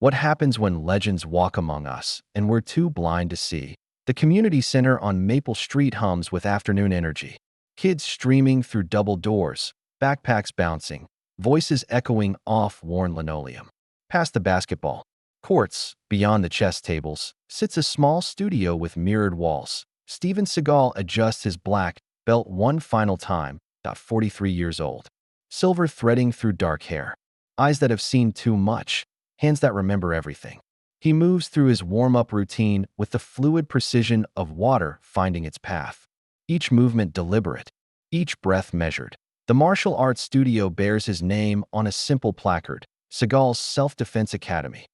What happens when legends walk among us and we're too blind to see? The community center on Maple Street hums with afternoon energy. Kids streaming through double doors, backpacks bouncing, voices echoing off worn linoleum. Past the basketball courts, beyond the chess tables, sits a small studio with mirrored walls. Steven Seagal adjusts his black belt one final time, 43 years old. Silver threading through dark hair. Eyes that have seen too much, hands that remember everything. He moves through his warm-up routine with the fluid precision of water finding its path. Each movement deliberate, each breath measured. The martial arts studio bears his name on a simple placard, Seagal's Self-Defense Academy.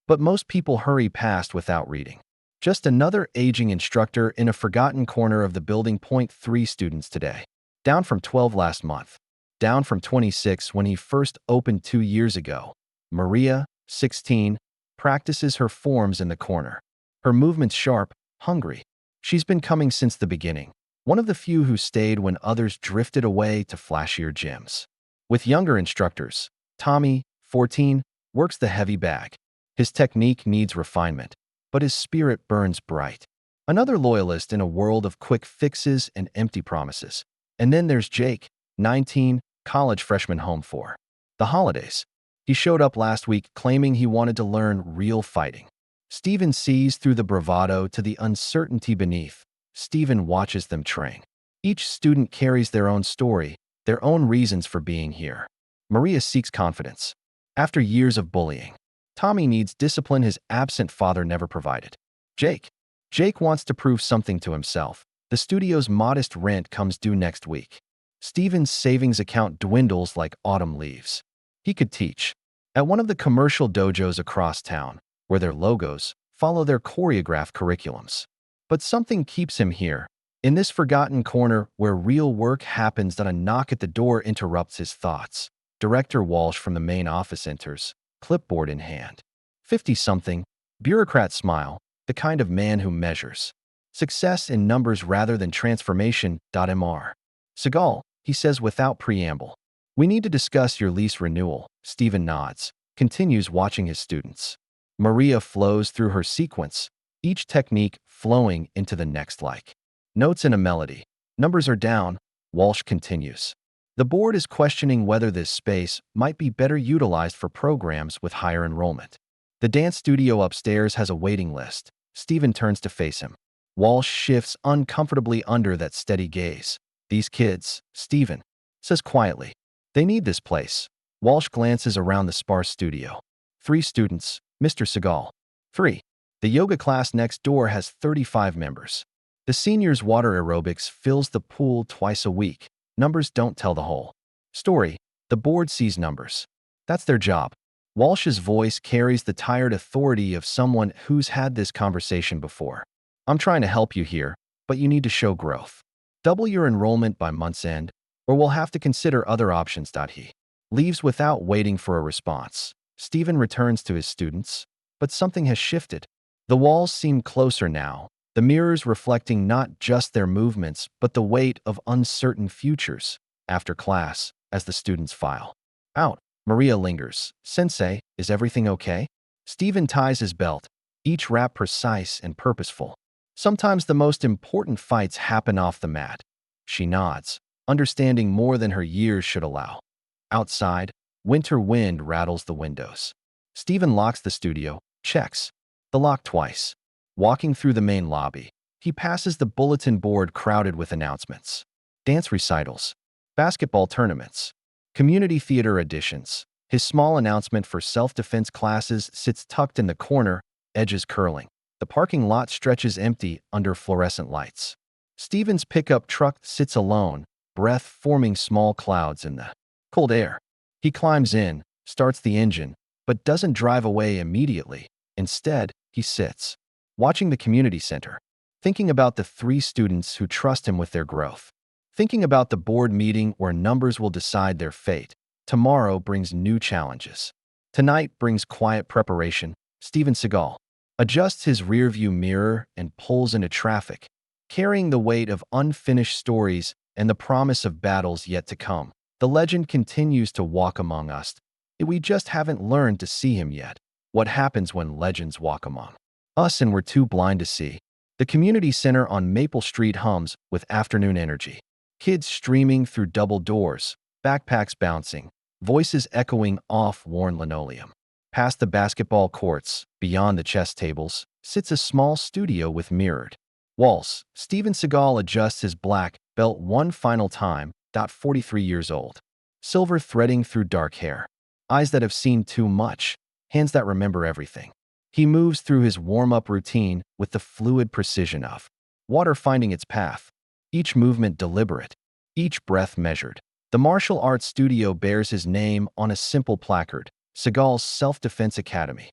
But most people hurry past without reading. Just another aging instructor in a forgotten corner of the building. 3 students today. Down from 12 last month. Down from 26 when he first opened 2 years ago. Maria, 16, practices her forms in the corner. Her movements sharp, hungry. She's been coming since the beginning. One of the few who stayed when others drifted away to flashier gyms. With younger instructors, Tommy, 14, works the heavy bag. His technique needs refinement, but his spirit burns bright. Another loyalist in a world of quick fixes and empty promises. And then there's Jake, 19, college freshman home for the holidays. He showed up last week claiming he wanted to learn real fighting. Steven sees through the bravado to the uncertainty beneath. Steven watches them train. Each student carries their own story, their own reasons for being here. Maria seeks confidence. After years of bullying, Tommy needs discipline his absent father never provided. Jake wants to prove something to himself. The studio's modest rent comes due next week. Steven's savings account dwindles like autumn leaves. He could teach at one of the commercial dojos across town, where their logos follow their choreographed curriculums. But something keeps him here, in this forgotten corner where real work happens. That a knock at the door interrupts his thoughts. Director Walsh from the main office enters, clipboard in hand. 50-something, bureaucrat smile, the kind of man who measures success in numbers rather than transformation. Mr. Seagal, he says without preamble. We need to discuss your lease renewal. Steven nods, continues watching his students. Maria flows through her sequence, each technique flowing into the next like notes in a melody. Numbers are down, Walsh continues. The board is questioning whether this space might be better utilized for programs with higher enrollment. The dance studio upstairs has a waiting list. Steven turns to face him. Walsh shifts uncomfortably under that steady gaze. These kids, Steven says quietly. They need this place. Walsh glances around the sparse studio. 3 students, Mr. Seagal. 3. The yoga class next door has 35 members. The seniors' water aerobics fills the pool twice a week. Numbers don't tell the whole story. The board sees numbers. That's their job. Walsh's voice carries the tired authority of someone who's had this conversation before. I'm trying to help you here, but you need to show growth. Double your enrollment by month's end, or we'll have to consider other options. He leaves without waiting for a response. Steven returns to his students, but something has shifted. The walls seem closer now, the mirrors reflecting not just their movements, but the weight of uncertain futures. After class, as the students file out, Maria lingers. Sensei, is everything okay? Steven ties his belt, each rap precise and purposeful. Sometimes the most important fights happen off the mat. She nods, understanding more than her years should allow. Outside, winter wind rattles the windows. Steven locks the studio, checks the lock twice. Walking through the main lobby, he passes the bulletin board crowded with announcements. Dance recitals, basketball tournaments, community theater auditions. His small announcement for self-defense classes sits tucked in the corner, edges curling. The parking lot stretches empty under fluorescent lights. Steven's pickup truck sits alone, breath forming small clouds in the cold air. He climbs in, starts the engine, but doesn't drive away immediately. Instead, he sits, watching the community center, thinking about the 3 students who trust him with their growth, thinking about the board meeting where numbers will decide their fate. Tomorrow brings new challenges. Tonight brings quiet preparation. Steven Seagal adjusts his rearview mirror and pulls into traffic, carrying the weight of unfinished stories and the promise of battles yet to come. The legend continues to walk among us. We just haven't learned to see him yet. What happens when legends walk among us and we're too blind to see? The community center on Maple Street hums with afternoon energy. Kids streaming through double doors, backpacks bouncing, voices echoing off worn linoleum. Past the basketball courts, beyond the chess tables, sits a small studio with mirrored walls. Steven Seagal adjusts his black belt one final time, 43 years old. Silver threading through dark hair. Eyes that have seen too much. Hands that remember everything. He moves through his warm-up routine with the fluid precision of water finding its path. Each movement deliberate, each breath measured. The martial arts studio bears his name on a simple placard, Seagal's Self-Defense Academy.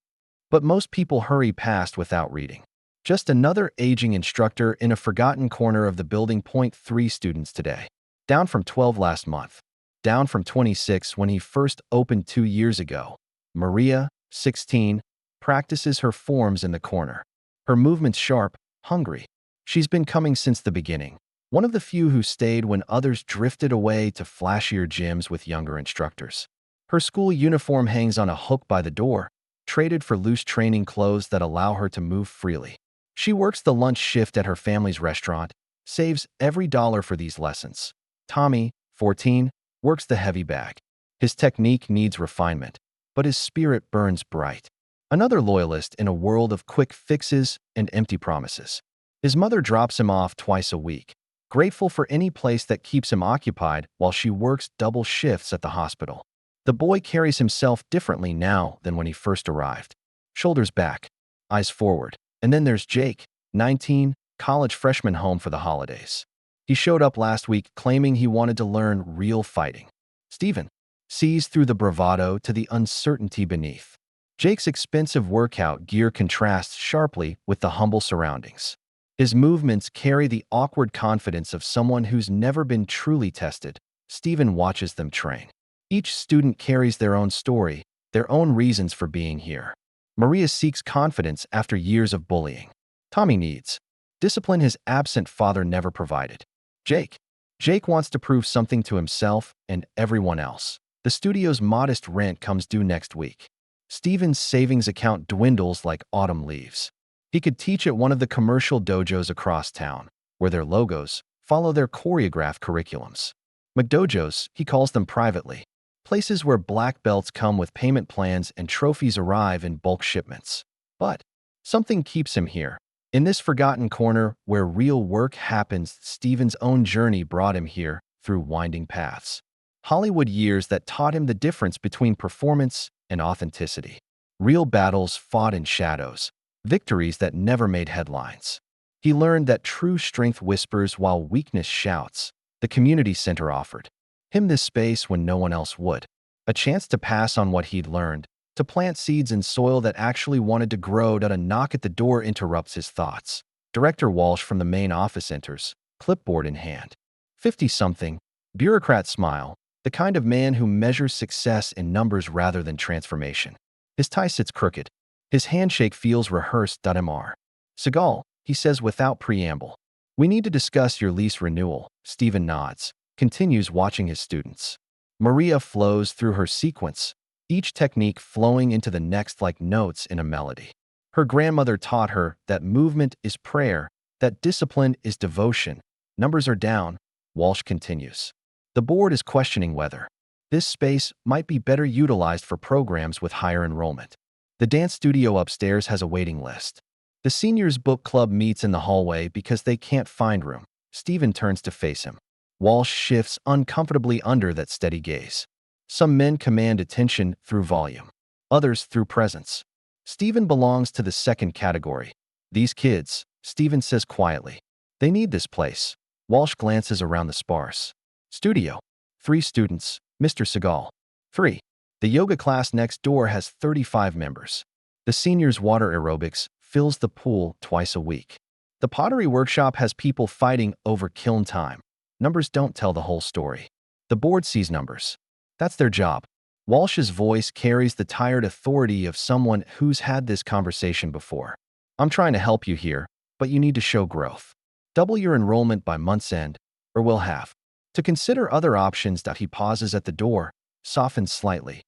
But most people hurry past without reading. Just another aging instructor in a forgotten corner of the building. 3 students today. Down from 12 last month. Down from 26 when he first opened 2 years ago. Maria, 16, practices her forms in the corner. Her movements sharp, hungry. She's been coming since the beginning. One of the few who stayed when others drifted away to flashier gyms with younger instructors. Her school uniform hangs on a hook by the door, traded for loose training clothes that allow her to move freely. She works the lunch shift at her family's restaurant, saves every dollar for these lessons. Tommy, 14, works the heavy bag. His technique needs refinement, but his spirit burns bright. Another loyalist in a world of quick fixes and empty promises. His mother drops him off twice a week, grateful for any place that keeps him occupied while she works double shifts at the hospital. The boy carries himself differently now than when he first arrived. Shoulders back, eyes forward. And then there's Jake, 19, college freshman home for the holidays. He showed up last week claiming he wanted to learn real fighting. Steven sees through the bravado to the uncertainty beneath. Jake's expensive workout gear contrasts sharply with the humble surroundings. His movements carry the awkward confidence of someone who's never been truly tested. Steven watches them train. Each student carries their own story, their own reasons for being here. Maria seeks confidence after years of bullying. Tommy needs discipline his absent father never provided. Jake wants to prove something to himself and everyone else. The studio's modest rent comes due next week. Steven's savings account dwindles like autumn leaves. He could teach at one of the commercial dojos across town, where their logos follow their choreographed curriculums. McDojos, he calls them privately. Places where black belts come with payment plans and trophies arrive in bulk shipments. But something keeps him here. In this forgotten corner where real work happens, Steven's own journey brought him here through winding paths. Hollywood years that taught him the difference between performance and authenticity. Real battles fought in shadows, victories that never made headlines. He learned that true strength whispers while weakness shouts. The community center offered him this space when no one else would. A chance to pass on what he'd learned, to plant seeds in soil that actually wanted to grow. A knock at the door interrupts his thoughts. Director Walsh from the main office enters, clipboard in hand. 50-something, bureaucrat smile, the kind of man who measures success in numbers rather than transformation. His tie sits crooked. His handshake feels rehearsed. Mr. Seagal, he says without preamble. We need to discuss your lease renewal. Steven nods, continues watching his students. Maria flows through her sequence, each technique flowing into the next like notes in a melody. Her grandmother taught her that movement is prayer, that discipline is devotion. Numbers are down, Walsh continues. The board is questioning whether this space might be better utilized for programs with higher enrollment. The dance studio upstairs has a waiting list. The seniors' book club meets in the hallway because they can't find room. Steven turns to face him. Walsh shifts uncomfortably under that steady gaze. Some men command attention through volume, others through presence. Steven belongs to the second category. These kids, Steven says quietly. They need this place. Walsh glances around the sparse studio. 3 students, Mr. Seagal. 3. The yoga class next door has 35 members. The seniors' water aerobics fills the pool twice a week. The pottery workshop has people fighting over kiln time. Numbers don't tell the whole story. The board sees numbers. That's their job. Walsh's voice carries the tired authority of someone who's had this conversation before. I'm trying to help you here, but you need to show growth. Double your enrollment by month's end, or we'll have to consider other options. He pauses at the door, softens slightly.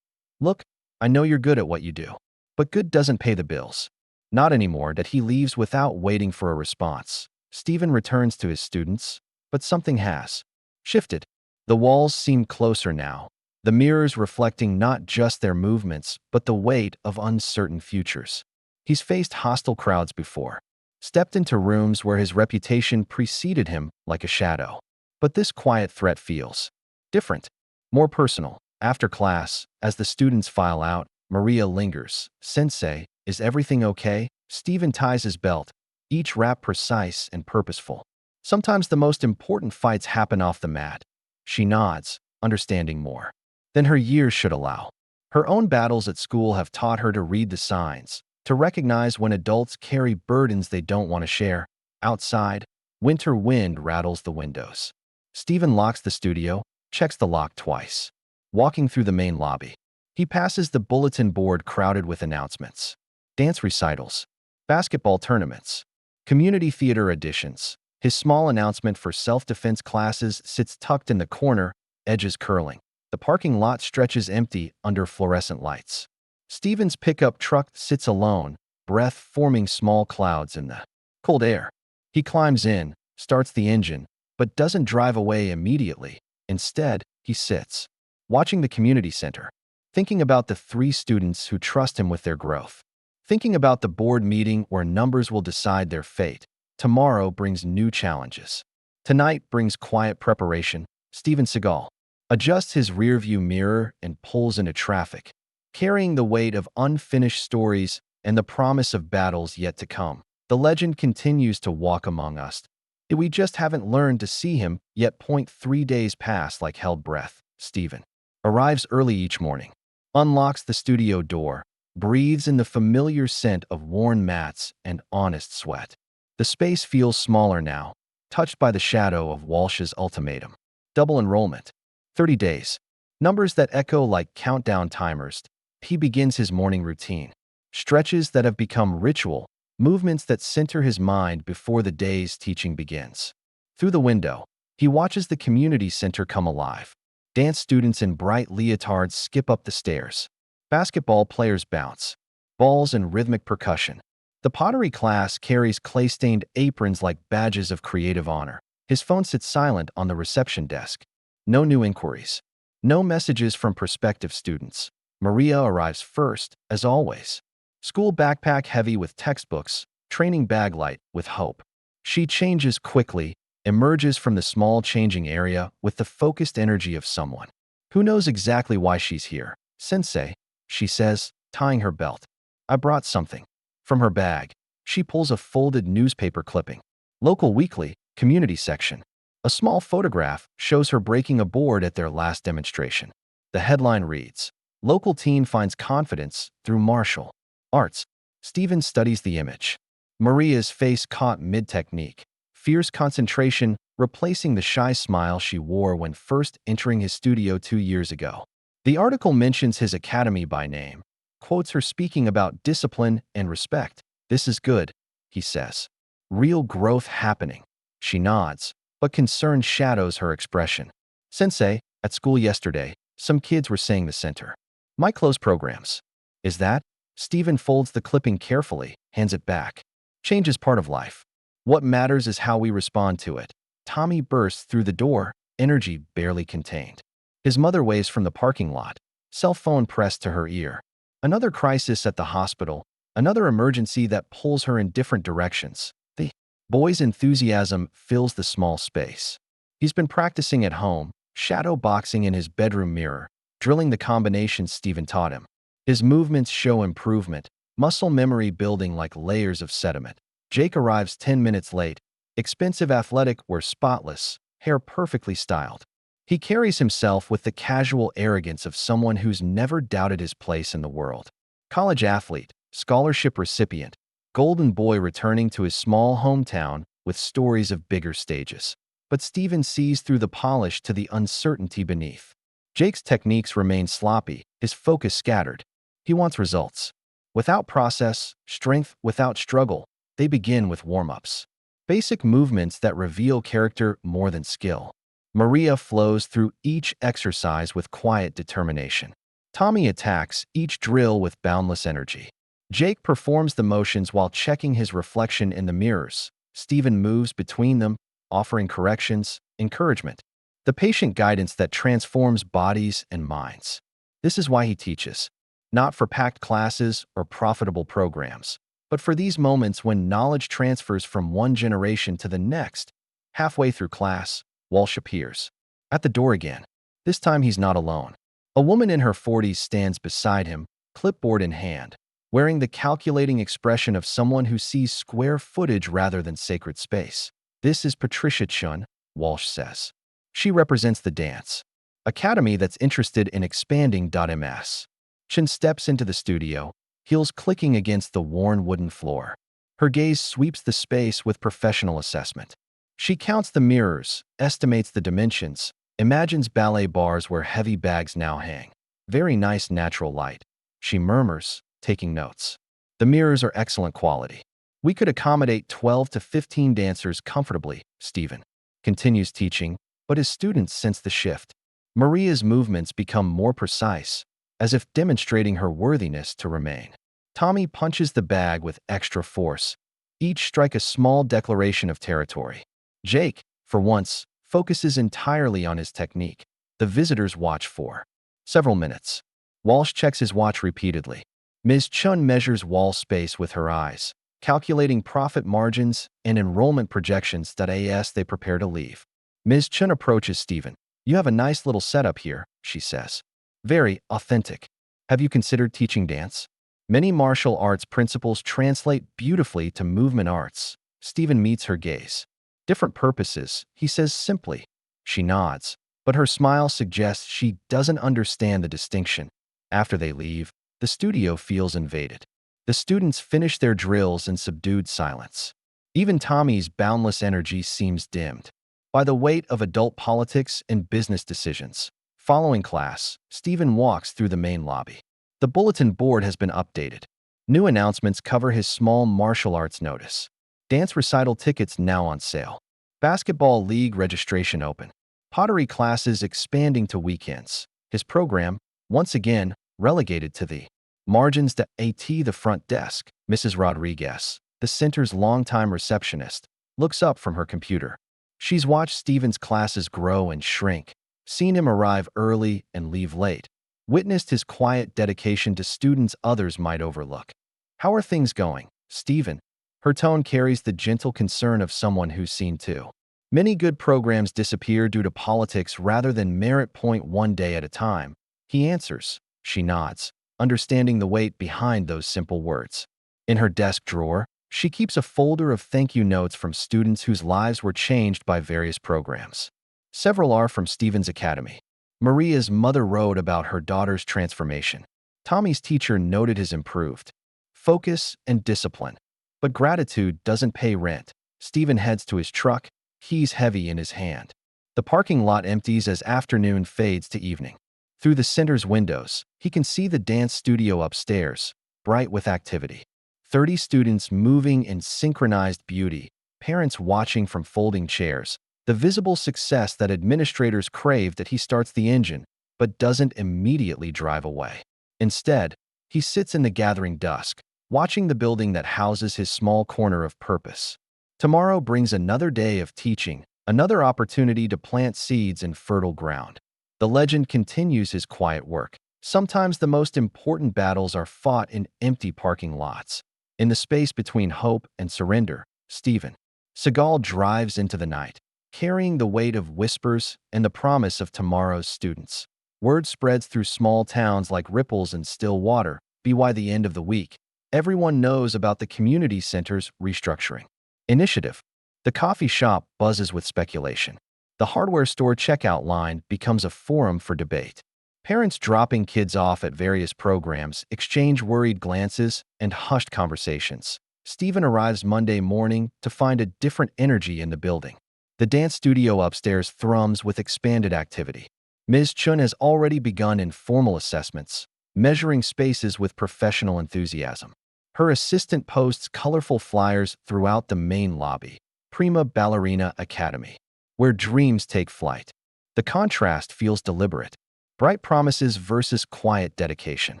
Look, I know you're good at what you do. But good doesn't pay the bills. Not anymore that he leaves without waiting for a response. Stephen returns to his students, but something has shifted. The walls seem closer now, the mirrors reflecting not just their movements, but the weight of uncertain futures. He's faced hostile crowds before, stepped into rooms where his reputation preceded him like a shadow. But this quiet threat feels different, more personal. After class, as the students file out, Maria lingers. "Sensei, is everything okay?" Stephen ties his belt, each rap precise and purposeful. Sometimes the most important fights happen off the mat. She nods, understanding more than her years should allow. Her own battles at school have taught her to read the signs, to recognize when adults carry burdens they don't want to share. Outside, winter wind rattles the windows. Stephen locks the studio, checks the lock twice. Walking through the main lobby, he passes the bulletin board crowded with announcements. Dance recitals, basketball tournaments, community theater auditions. His small announcement for self-defense classes sits tucked in the corner, edges curling. The parking lot stretches empty under fluorescent lights. Stephen's pickup truck sits alone, breath forming small clouds in the cold air. He climbs in, starts the engine, but doesn't drive away immediately. Instead, he sits, watching the community center, thinking about the 3 students who trust him with their growth, thinking about the board meeting where numbers will decide their fate. Tomorrow brings new challenges. Tonight brings quiet preparation. Steven Seagal adjusts his rearview mirror and pulls into traffic, carrying the weight of unfinished stories and the promise of battles yet to come. The legend continues to walk among us. We just haven't learned to see him yet. 3 days pass like held breath. Stephen arrives early each morning, unlocks the studio door, breathes in the familiar scent of worn mats and honest sweat. The space feels smaller now, touched by the shadow of Walsh's ultimatum. Double enrollment. 30 days. Numbers that echo like countdown timers. He begins his morning routine. Stretches that have become ritual, movements that center his mind before the day's teaching begins. Through the window, he watches the community center come alive. Dance students in bright leotards skip up the stairs. Basketball players bounce. Balls and rhythmic percussion. The pottery class carries clay-stained aprons like badges of creative honor. His phone sits silent on the reception desk. No new inquiries. No messages from prospective students. Maria arrives first, as always. School backpack heavy with textbooks, training bag light with hope. She changes quickly, emerges from the small changing area with the focused energy of someone who knows exactly why she's here. "Sensei," she says, tying her belt. "I brought something." From her bag, she pulls a folded newspaper clipping. Local weekly, community section. A small photograph shows her breaking a board at their last demonstration. The headline reads, "Local teen finds confidence through martial arts." Stephen studies the image. Maria's face caught mid-technique, fierce concentration replacing the shy smile she wore when first entering his studio 2 years ago. The article mentions his academy by name, quotes her speaking about discipline and respect. "This is good," he says. "Real growth happening." She nods, but concern shadows her expression. "Sensei, at school yesterday, some kids were saying the center might close programs." "Is that?" Stephen folds the clipping carefully, hands it back. "Change is part of life. What matters is how we respond to it." Tommy bursts through the door, energy barely contained. His mother waves from the parking lot, cell phone pressed to her ear. Another crisis at the hospital, another emergency that pulls her in different directions. The boy's enthusiasm fills the small space. He's been practicing at home, shadow boxing in his bedroom mirror, drilling the combinations Stephen taught him. His movements show improvement, muscle memory building like layers of sediment. Jake arrives 10 minutes late, expensive athletic wear spotless, hair perfectly styled. He carries himself with the casual arrogance of someone who's never doubted his place in the world. College athlete, scholarship recipient, golden boy returning to his small hometown with stories of bigger stages. But Stephen sees through the polish to the uncertainty beneath. Jake's techniques remain sloppy, his focus scattered. He wants results. Without process, strength without struggle, they begin with warm-ups. Basic movements that reveal character more than skill. Maria flows through each exercise with quiet determination. Tommy attacks each drill with boundless energy. Jake performs the motions while checking his reflection in the mirrors. Stephen moves between them, offering corrections, encouragement, the patient guidance that transforms bodies and minds. This is why he teaches, not for packed classes or profitable programs, but for these moments when knowledge transfers from one generation to the next. Halfway through class, Walsh appears. At the door again. This time he's not alone. A woman in her 40s stands beside him, clipboard in hand, wearing the calculating expression of someone who sees square footage rather than sacred space. This is Patricia Chun, Walsh says. She represents the dance academy that's interested in expanding. Ms. Chun steps into the studio, heels clicking against the worn wooden floor. Her gaze sweeps the space with professional assessment. She counts the mirrors, estimates the dimensions, imagines ballet bars where heavy bags now hang. Very nice natural light. She murmurs, taking notes. The mirrors are excellent quality. We could accommodate 12 to 15 dancers comfortably. Stephen continues teaching, but his students sense the shift. Maria's movements become more precise, as if demonstrating her worthiness to remain. Tommy punches the bag with extra force. Each strike a small declaration of territory. Jake, for once, focuses entirely on his technique. The visitors watch for several minutes. Walsh checks his watch repeatedly. Ms. Chun measures wall space with her eyes, calculating profit margins and enrollment projections. As they prepare to leave, Ms. Chun approaches Stephen. You have a nice little setup here, she says. Very authentic. Have you considered teaching dance? Many martial arts principles translate beautifully to movement arts. Stephen meets her gaze. Different purposes, he says simply. She nods, but her smile suggests she doesn't understand the distinction. After they leave, the studio feels invaded. The students finish their drills in subdued silence. Even Tommy's boundless energy seems dimmed by the weight of adult politics and business decisions. Following class, Stephen walks through the main lobby. The bulletin board has been updated. New announcements cover his small martial arts notice. Dance recital tickets now on sale. Basketball league registration open. Pottery classes expanding to weekends. His program, once again, relegated to the margins. The front desk, Mrs. Rodriguez, the center's longtime receptionist, looks up from her computer. She's watched Stephen's classes grow and shrink, seen him arrive early and leave late, witnessed his quiet dedication to students others might overlook. How are things going, Stephen? Her tone carries the gentle concern of someone who's seen too many good programs disappear due to politics rather than merit. One day at a time, he answers. She nods, understanding the weight behind those simple words. In her desk drawer, she keeps a folder of thank you notes from students whose lives were changed by various programs. Several are from Stephen's academy. Maria's mother wrote about her daughter's transformation. Tommy's teacher noted his improved focus and discipline. But gratitude doesn't pay rent. Stephen heads to his truck, keys heavy in his hand. The parking lot empties as afternoon fades to evening. Through the center's windows, he can see the dance studio upstairs, bright with activity. 30 students moving in synchronized beauty, parents watching from folding chairs, the visible success that administrators crave. That he starts the engine, but doesn't immediately drive away. Instead, he sits in the gathering dusk, watching the building that houses his small corner of purpose. Tomorrow brings another day of teaching, another opportunity to plant seeds in fertile ground. The legend continues his quiet work. Sometimes the most important battles are fought in empty parking lots. In the space between hope and surrender, Stephen Seagal drives into the night, carrying the weight of whispers and the promise of tomorrow's students. Word spreads through small towns like ripples in still water. By the end of the week, everyone knows about the community center's restructuring initiative. The coffee shop buzzes with speculation. The hardware store checkout line becomes a forum for debate. Parents dropping kids off at various programs exchange worried glances and hushed conversations. Stephen arrives Monday morning to find a different energy in the building. The dance studio upstairs thrums with expanded activity. Ms. Chun has already begun informal assessments, measuring spaces with professional enthusiasm. Her assistant posts colorful flyers throughout the main lobby, Prima Ballerina Academy, where dreams take flight. The contrast feels deliberate. Bright promises versus quiet dedication.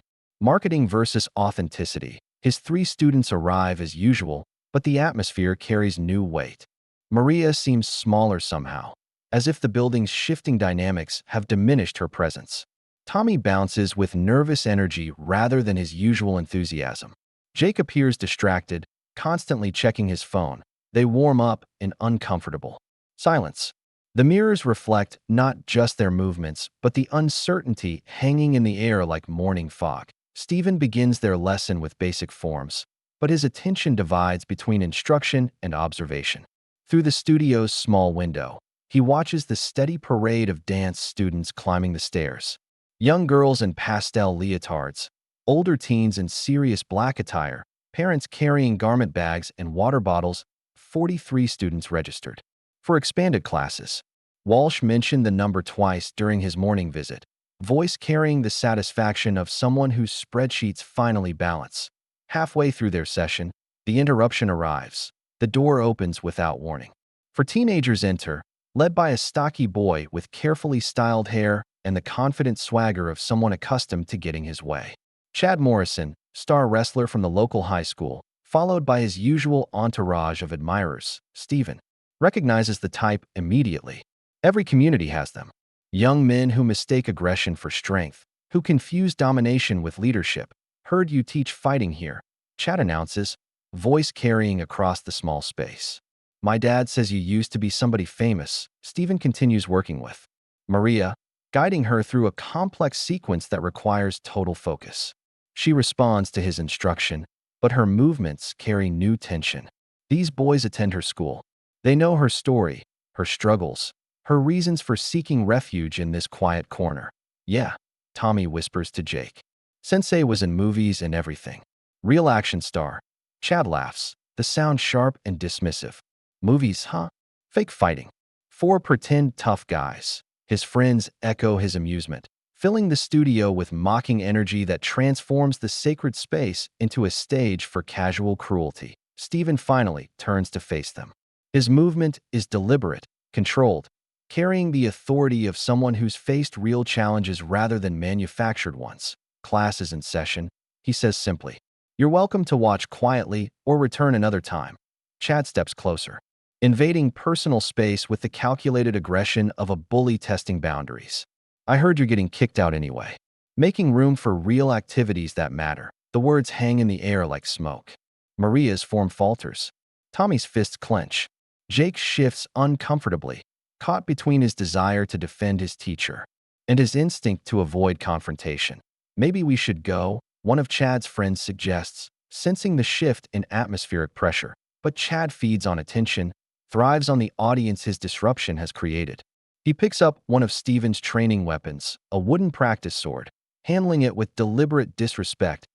Marketing versus authenticity. His 3 students arrive as usual, but the atmosphere carries new weight. Maria seems smaller somehow, as if the building's shifting dynamics have diminished her presence. Tommy bounces with nervous energy rather than his usual enthusiasm. Jake appears distracted, constantly checking his phone. They warm up in uncomfortable silence. The mirrors reflect not just their movements, but the uncertainty hanging in the air like morning fog. Stephen begins their lesson with basic forms, but his attention divides between instruction and observation. Through the studio's small window, he watches the steady parade of dance students climbing the stairs. Young girls in pastel leotards, older teens in serious black attire, parents carrying garment bags and water bottles. 43 students registered for expanded classes. Walsh mentioned the number twice during his morning visit, voice carrying the satisfaction of someone whose spreadsheets finally balance. Halfway through their session, the interruption arrives. The door opens without warning. 4 teenagers enter, led by a stocky boy with carefully styled hair and the confident swagger of someone accustomed to getting his way. Chad Morrison, star wrestler from the local high school, followed by his usual entourage of admirers. Stephen recognizes the type immediately. Every community has them. Young men who mistake aggression for strength, who confuse domination with leadership. Heard you teach fighting here, Chad announces, voice carrying across the small space. My dad says you used to be somebody famous, Stephen continues working with Maria, guiding her through a complex sequence that requires total focus. She responds to his instruction, but her movements carry new tension. These boys attend her school. They know her story, her struggles, her reasons for seeking refuge in this quiet corner. Yeah, Tommy whispers to Jake. Sensei was in movies and everything. Real action star. Chad laughs, the sound sharp and dismissive. Movies, huh? Fake fighting. 4 pretend tough guys. His friends echo his amusement, filling the studio with mocking energy that transforms the sacred space into a stage for casual cruelty. Stephen finally turns to face them. His movement is deliberate, controlled, carrying the authority of someone who's faced real challenges rather than manufactured ones. Class is in session, he says simply. You're welcome to watch quietly or return another time. Chad steps closer, invading personal space with the calculated aggression of a bully testing boundaries. I heard you're getting kicked out anyway. Making room for real activities that matter. The words hang in the air like smoke. Maria's form falters. Tommy's fists clench. Jake shifts uncomfortably, caught between his desire to defend his teacher and his instinct to avoid confrontation. Maybe we should go, one of Chad's friends suggests, sensing the shift in atmospheric pressure. But Chad feeds on attention, thrives on the audience his disruption has created. He picks up one of Stephen's training weapons, a wooden practice sword, handling it with deliberate disrespect.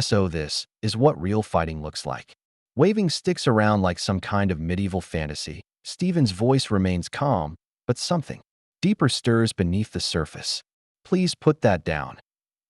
So this is what real fighting looks like. Waving sticks around like some kind of medieval fantasy, Stephen's voice remains calm, but something deeper stirs beneath the surface. Please put that down.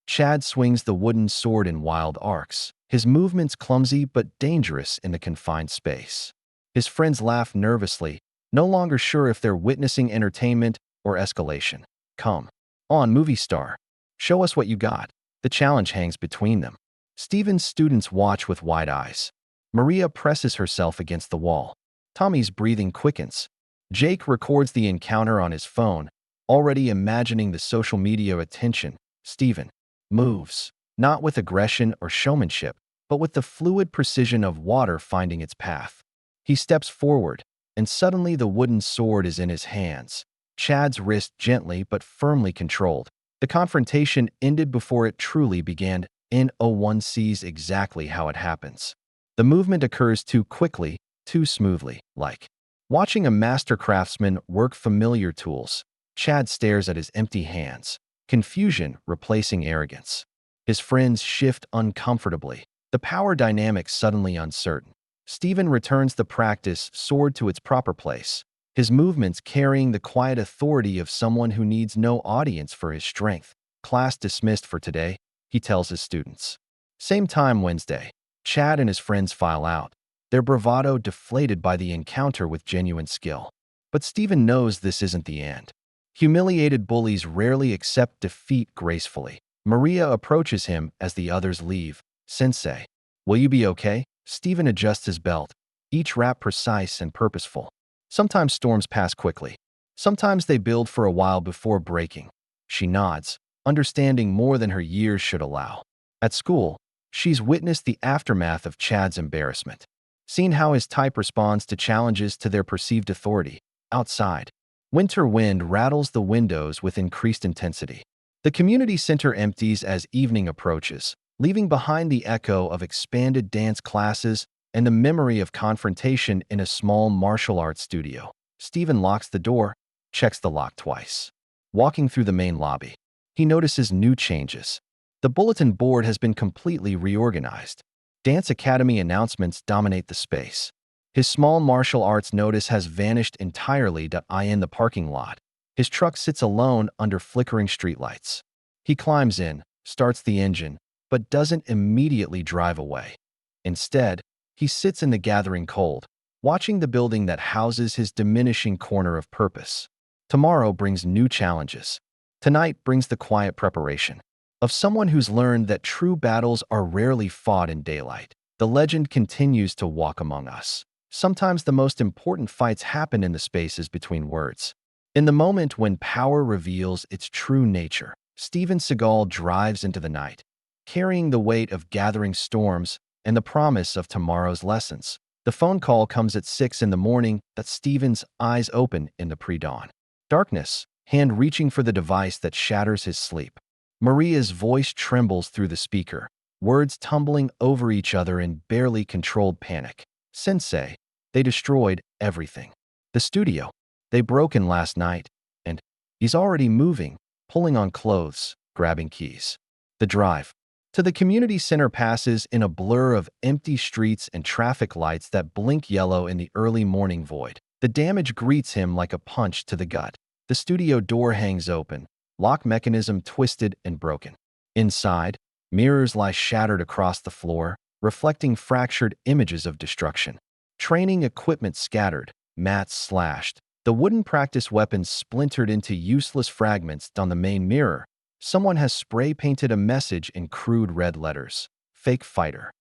Chad swings the wooden sword in wild arcs, his movements clumsy but dangerous in the confined space. His friends laugh nervously, no longer sure if they're witnessing entertainment or escalation. Come on, movie star. Show us what you got. The challenge hangs between them. Stephen's students watch with wide eyes. Maria presses herself against the wall. Tommy's breathing quickens. Jake records the encounter on his phone, already imagining the social media attention. Stephen moves, not with aggression or showmanship, but with the fluid precision of water finding its path. He steps forward, and suddenly the wooden sword is in his hands. Chad's wrist gently but firmly controlled. The confrontation ended before it truly began. No one sees exactly how it happens. The movement occurs too quickly, too smoothly, like watching a master craftsman work familiar tools. Chad stares at his empty hands, confusion replacing arrogance. His friends shift uncomfortably, the power dynamic suddenly uncertain. Stephen returns the practice sword to its proper place, his movements carrying the quiet authority of someone who needs no audience for his strength. Class dismissed for today, he tells his students. Same time Wednesday. Chad and his friends file out, their bravado deflated by the encounter with genuine skill. But Stephen knows this isn't the end. Humiliated bullies rarely accept defeat gracefully. Maria approaches him as the others leave. Sensei. Will you be okay? Stephen adjusts his belt, each wrap precise and purposeful. Sometimes storms pass quickly. Sometimes they build for a while before breaking. She nods, understanding more than her years should allow. At school, she's witnessed the aftermath of Chad's embarrassment, seen how his type responds to challenges to their perceived authority. Outside, winter wind rattles the windows with increased intensity. The community center empties as evening approaches, leaving behind the echo of expanded dance classes and the memory of confrontation in a small martial arts studio. Stephen locks the door, checks the lock twice. Walking through the main lobby, he notices new changes. The bulletin board has been completely reorganized. Dance Academy announcements dominate the space. His small martial arts notice has vanished entirely in the parking lot. His truck sits alone under flickering streetlights. He climbs in, starts the engine, but doesn't immediately drive away. Instead, he sits in the gathering cold, watching the building that houses his diminishing corner of purpose. Tomorrow brings new challenges. Tonight brings the quiet preparation of someone who's learned that true battles are rarely fought in daylight. The legend continues to walk among us. Sometimes the most important fights happen in the spaces between words. In the moment when power reveals its true nature, Seagal drives into the night, carrying the weight of gathering storms and the promise of tomorrow's lessons. The phone call comes at 6 in the morning. That Stephen's eyes open in the pre-dawn darkness, hand reaching for the device that shatters his sleep. Maria's voice trembles through the speaker, words tumbling over each other in barely controlled panic. Sensei, they destroyed everything. The studio, they broke in last night, and he's already moving, pulling on clothes, grabbing keys. The drive to the community center passes in a blur of empty streets and traffic lights that blink yellow in the early morning void. The damage greets him like a punch to the gut. The studio door hangs open, lock mechanism twisted and broken. Inside, mirrors lie shattered across the floor, reflecting fractured images of destruction. Training equipment scattered, mats slashed, the wooden practice weapons splintered into useless fragments. On the main mirror, someone has spray-painted a message in crude red letters. Fake fighter.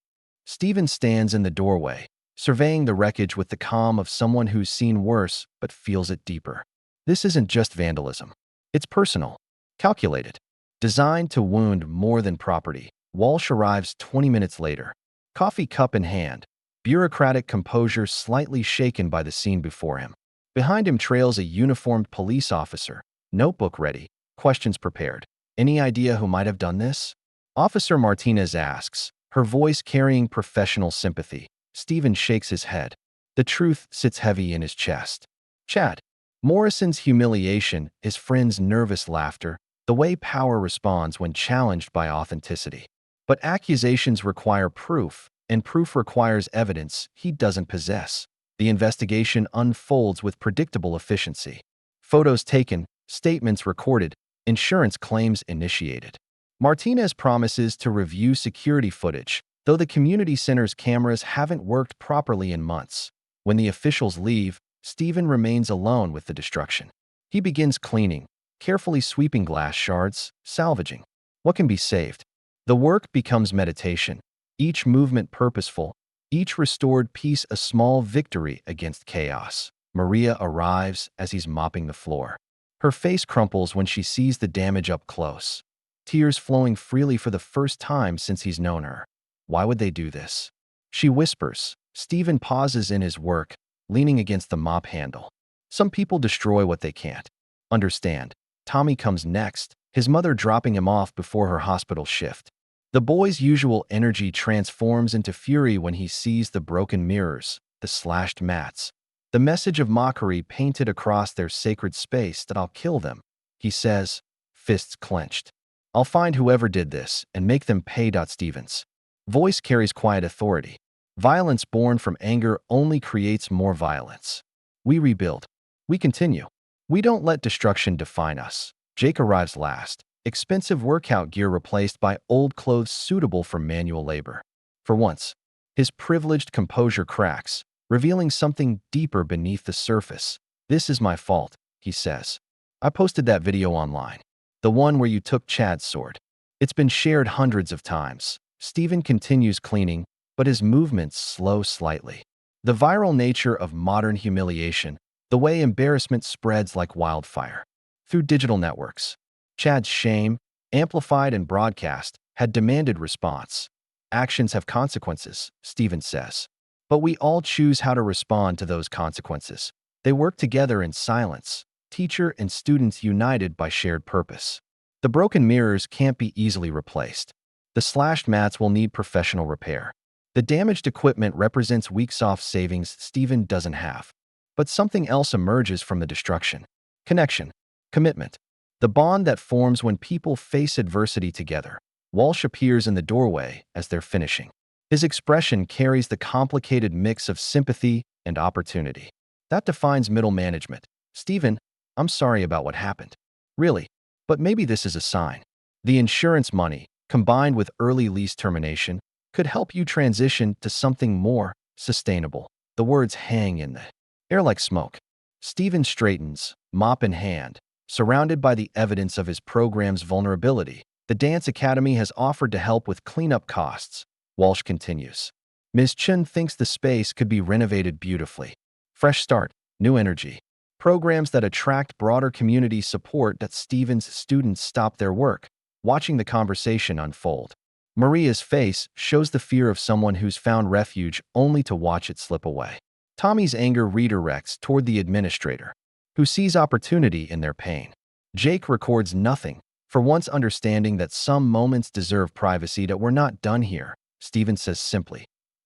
Stephen stands in the doorway, surveying the wreckage with the calm of someone who's seen worse but feels it deeper. This isn't just vandalism. It's personal, calculated, designed to wound more than property. Walsh arrives 20 minutes later, coffee cup in hand, bureaucratic composure slightly shaken by the scene before him. Behind him trails a uniformed police officer, notebook ready, questions prepared. Any idea who might have done this? Officer Martinez asks, her voice carrying professional sympathy. Stephen shakes his head. The truth sits heavy in his chest. Chad. Morrison's humiliation, his friend's nervous laughter, the way power responds when challenged by authenticity. But accusations require proof, and proof requires evidence he doesn't possess. The investigation unfolds with predictable efficiency. Photos taken, statements recorded, insurance claims initiated. Martinez promises to review security footage, though the community center's cameras haven't worked properly in months. When the officials leave, Stephen remains alone with the destruction. He begins cleaning, carefully sweeping glass shards, salvaging what can be saved. The work becomes meditation, each movement purposeful, each restored piece a small victory against chaos. Maria arrives as he's mopping the floor. Her face crumples when she sees the damage up close, tears flowing freely for the first time since he's known her. Why would they do this? She whispers. Stephen pauses in his work, leaning against the mop handle. Some people destroy what they can't understand. Tommy comes next, his mother dropping him off before her hospital shift. The boy's usual energy transforms into fury when he sees the broken mirrors, the slashed mats, the message of mockery painted across their sacred space that I'll kill them, he says, fists clenched. I'll find whoever did this and make them pay. Stevens' voice carries quiet authority. Violence born from anger only creates more violence. We rebuild. We continue. We don't let destruction define us. Jake arrives last, expensive workout gear replaced by old clothes suitable for manual labor. For once, his privileged composure cracks, revealing something deeper beneath the surface. This is my fault, he says. I posted that video online. The one where you took Chad's sword. It's been shared hundreds of times. Stephen continues cleaning, but his movements slow slightly. The viral nature of modern humiliation, the way embarrassment spreads like wildfire. Through digital networks, Chad's shame, amplified and broadcast, had demanded response. Actions have consequences, Stephen says. But we all choose how to respond to those consequences. They work together in silence, teacher and students united by shared purpose. The broken mirrors can't be easily replaced. The slashed mats will need professional repair. The damaged equipment represents weeks off savings Stephen doesn't have. But something else emerges from the destruction. Connection. Commitment. The bond that forms when people face adversity together. Walsh appears in the doorway as they're finishing. His expression carries the complicated mix of sympathy and opportunity. That defines middle management. Stephen, I'm sorry about what happened. Really, but maybe this is a sign. The insurance money, combined with early lease termination, could help you transition to something more sustainable. The words hang in the air like smoke. Stephen straightens, mop in hand, surrounded by the evidence of his program's vulnerability. The Dance Academy has offered to help with cleanup costs. Walsh continues. Ms. Chen thinks the space could be renovated beautifully. Fresh start, new energy. Programs that attract broader community support that Stephen's students stop their work, watching the conversation unfold. Maria's face shows the fear of someone who's found refuge only to watch it slip away. Tommy's anger redirects toward the administrator, who sees opportunity in their pain. Jake records nothing, for once understanding that some moments deserve privacy that we're not done here, Stephen says simply.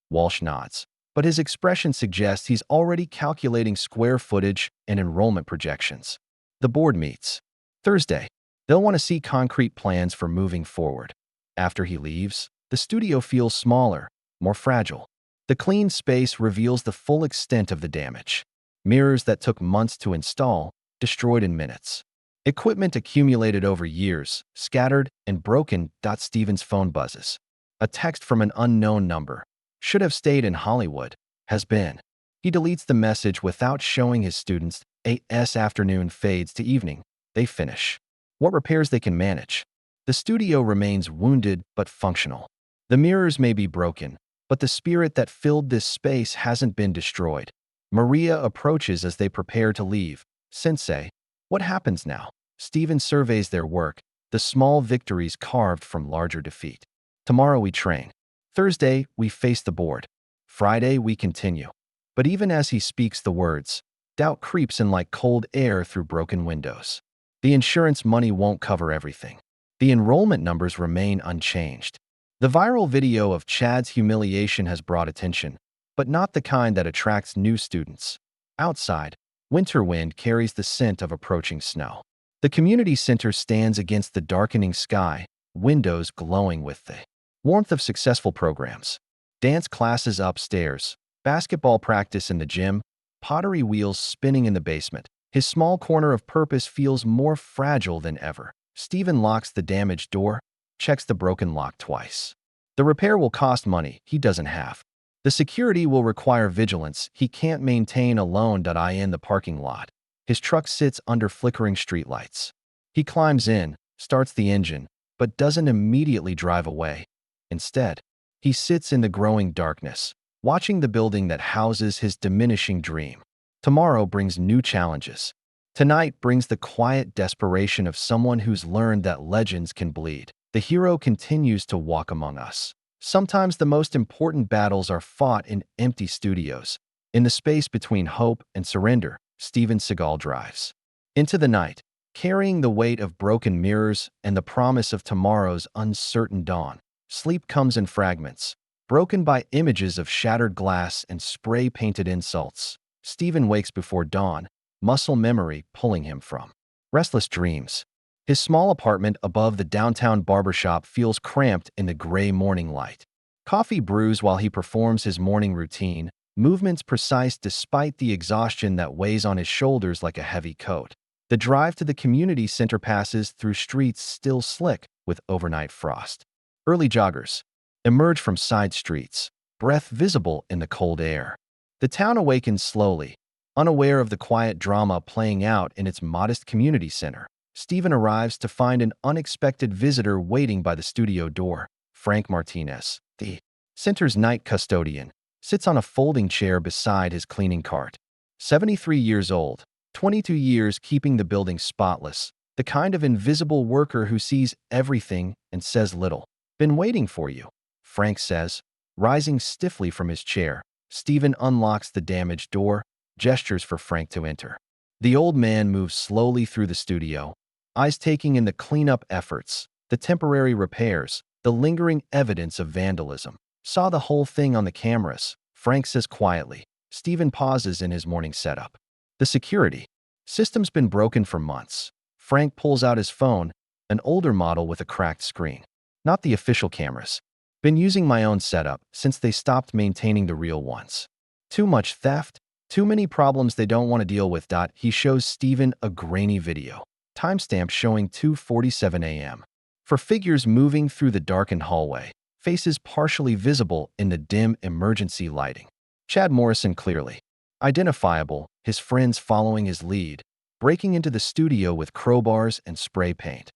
Walsh nods, but his expression suggests he's already calculating square footage and enrollment projections. The board meets. Thursday. They'll want to see concrete plans for moving forward. After he leaves, the studio feels smaller, more fragile. The clean space reveals the full extent of the damage. Mirrors that took months to install, destroyed in minutes. Equipment accumulated over years, scattered and broken. Stephen's phone buzzes. A text from an unknown number. Should have stayed in Hollywood. Has been. He deletes the message without showing his students. 8's afternoon fades to evening. They finish. What repairs they can manage. The studio remains wounded but functional. The mirrors may be broken, but the spirit that filled this space hasn't been destroyed. Maria approaches as they prepare to leave. Sensei, what happens now? Stephen surveys their work, the small victories carved from larger defeat. Tomorrow we train. Thursday, we face the board. Friday, we continue. But even as he speaks the words, doubt creeps in like cold air through broken windows. The insurance money won't cover everything. The enrollment numbers remain unchanged. The viral video of Chad's humiliation has brought attention, but not the kind that attracts new students. Outside, winter wind carries the scent of approaching snow. The community center stands against the darkening sky, windows glowing with the warmth of successful programs. Dance classes upstairs, basketball practice in the gym, pottery wheels spinning in the basement. His small corner of purpose feels more fragile than ever. Stephen locks the damaged door, checks the broken lock twice. The repair will cost money he doesn't have. The security will require vigilance he can't maintain alone. In the parking lot, his truck sits under flickering streetlights. He climbs in, starts the engine, but doesn't immediately drive away. Instead, he sits in the growing darkness, watching the building that houses his diminishing dream. Tomorrow brings new challenges. Tonight brings the quiet desperation of someone who's learned that legends can bleed. The hero continues to walk among us. Sometimes the most important battles are fought in empty studios. In the space between hope and surrender, Seagal drives into the night, carrying the weight of broken mirrors and the promise of tomorrow's uncertain dawn. Sleep comes in fragments, broken by images of shattered glass and spray-painted insults. Stephen wakes before dawn, muscle memory pulling him from restless dreams. His small apartment above the downtown barbershop feels cramped in the gray morning light. Coffee brews while he performs his morning routine, movements precise despite the exhaustion that weighs on his shoulders like a heavy coat. The drive to the community center passes through streets still slick with overnight frost. Early joggers emerge from side streets, breath visible in the cold air. The town awakens slowly, unaware of the quiet drama playing out in its modest community center. Stephen arrives to find an unexpected visitor waiting by the studio door, Frank Martinez, the Center's night custodian sits on a folding chair beside his cleaning cart. 73 years old, 22 years keeping the building spotless, the kind of invisible worker who sees everything and says little. Been waiting for you, Frank says, rising stiffly from his chair. Stephen unlocks the damaged door, gestures for Frank to enter. The old man moves slowly through the studio, eyes taking in the cleanup efforts, the temporary repairs, the lingering evidence of vandalism. Saw the whole thing on the cameras, Frank says quietly. Stephen pauses in his morning setup. The security system's been broken for months. Frank pulls out his phone, an older model with a cracked screen. Not the official cameras. Been using my own setup since they stopped maintaining the real ones. Too much theft, too many problems they don't want to deal with. He shows Stephen a grainy video. Timestamp showing 2:47 a.m. For figures moving through the darkened hallway, faces partially visible in the dim emergency lighting. Chad Morrison clearly identifiable, his friends following his lead, breaking into the studio with crowbars and spray paint.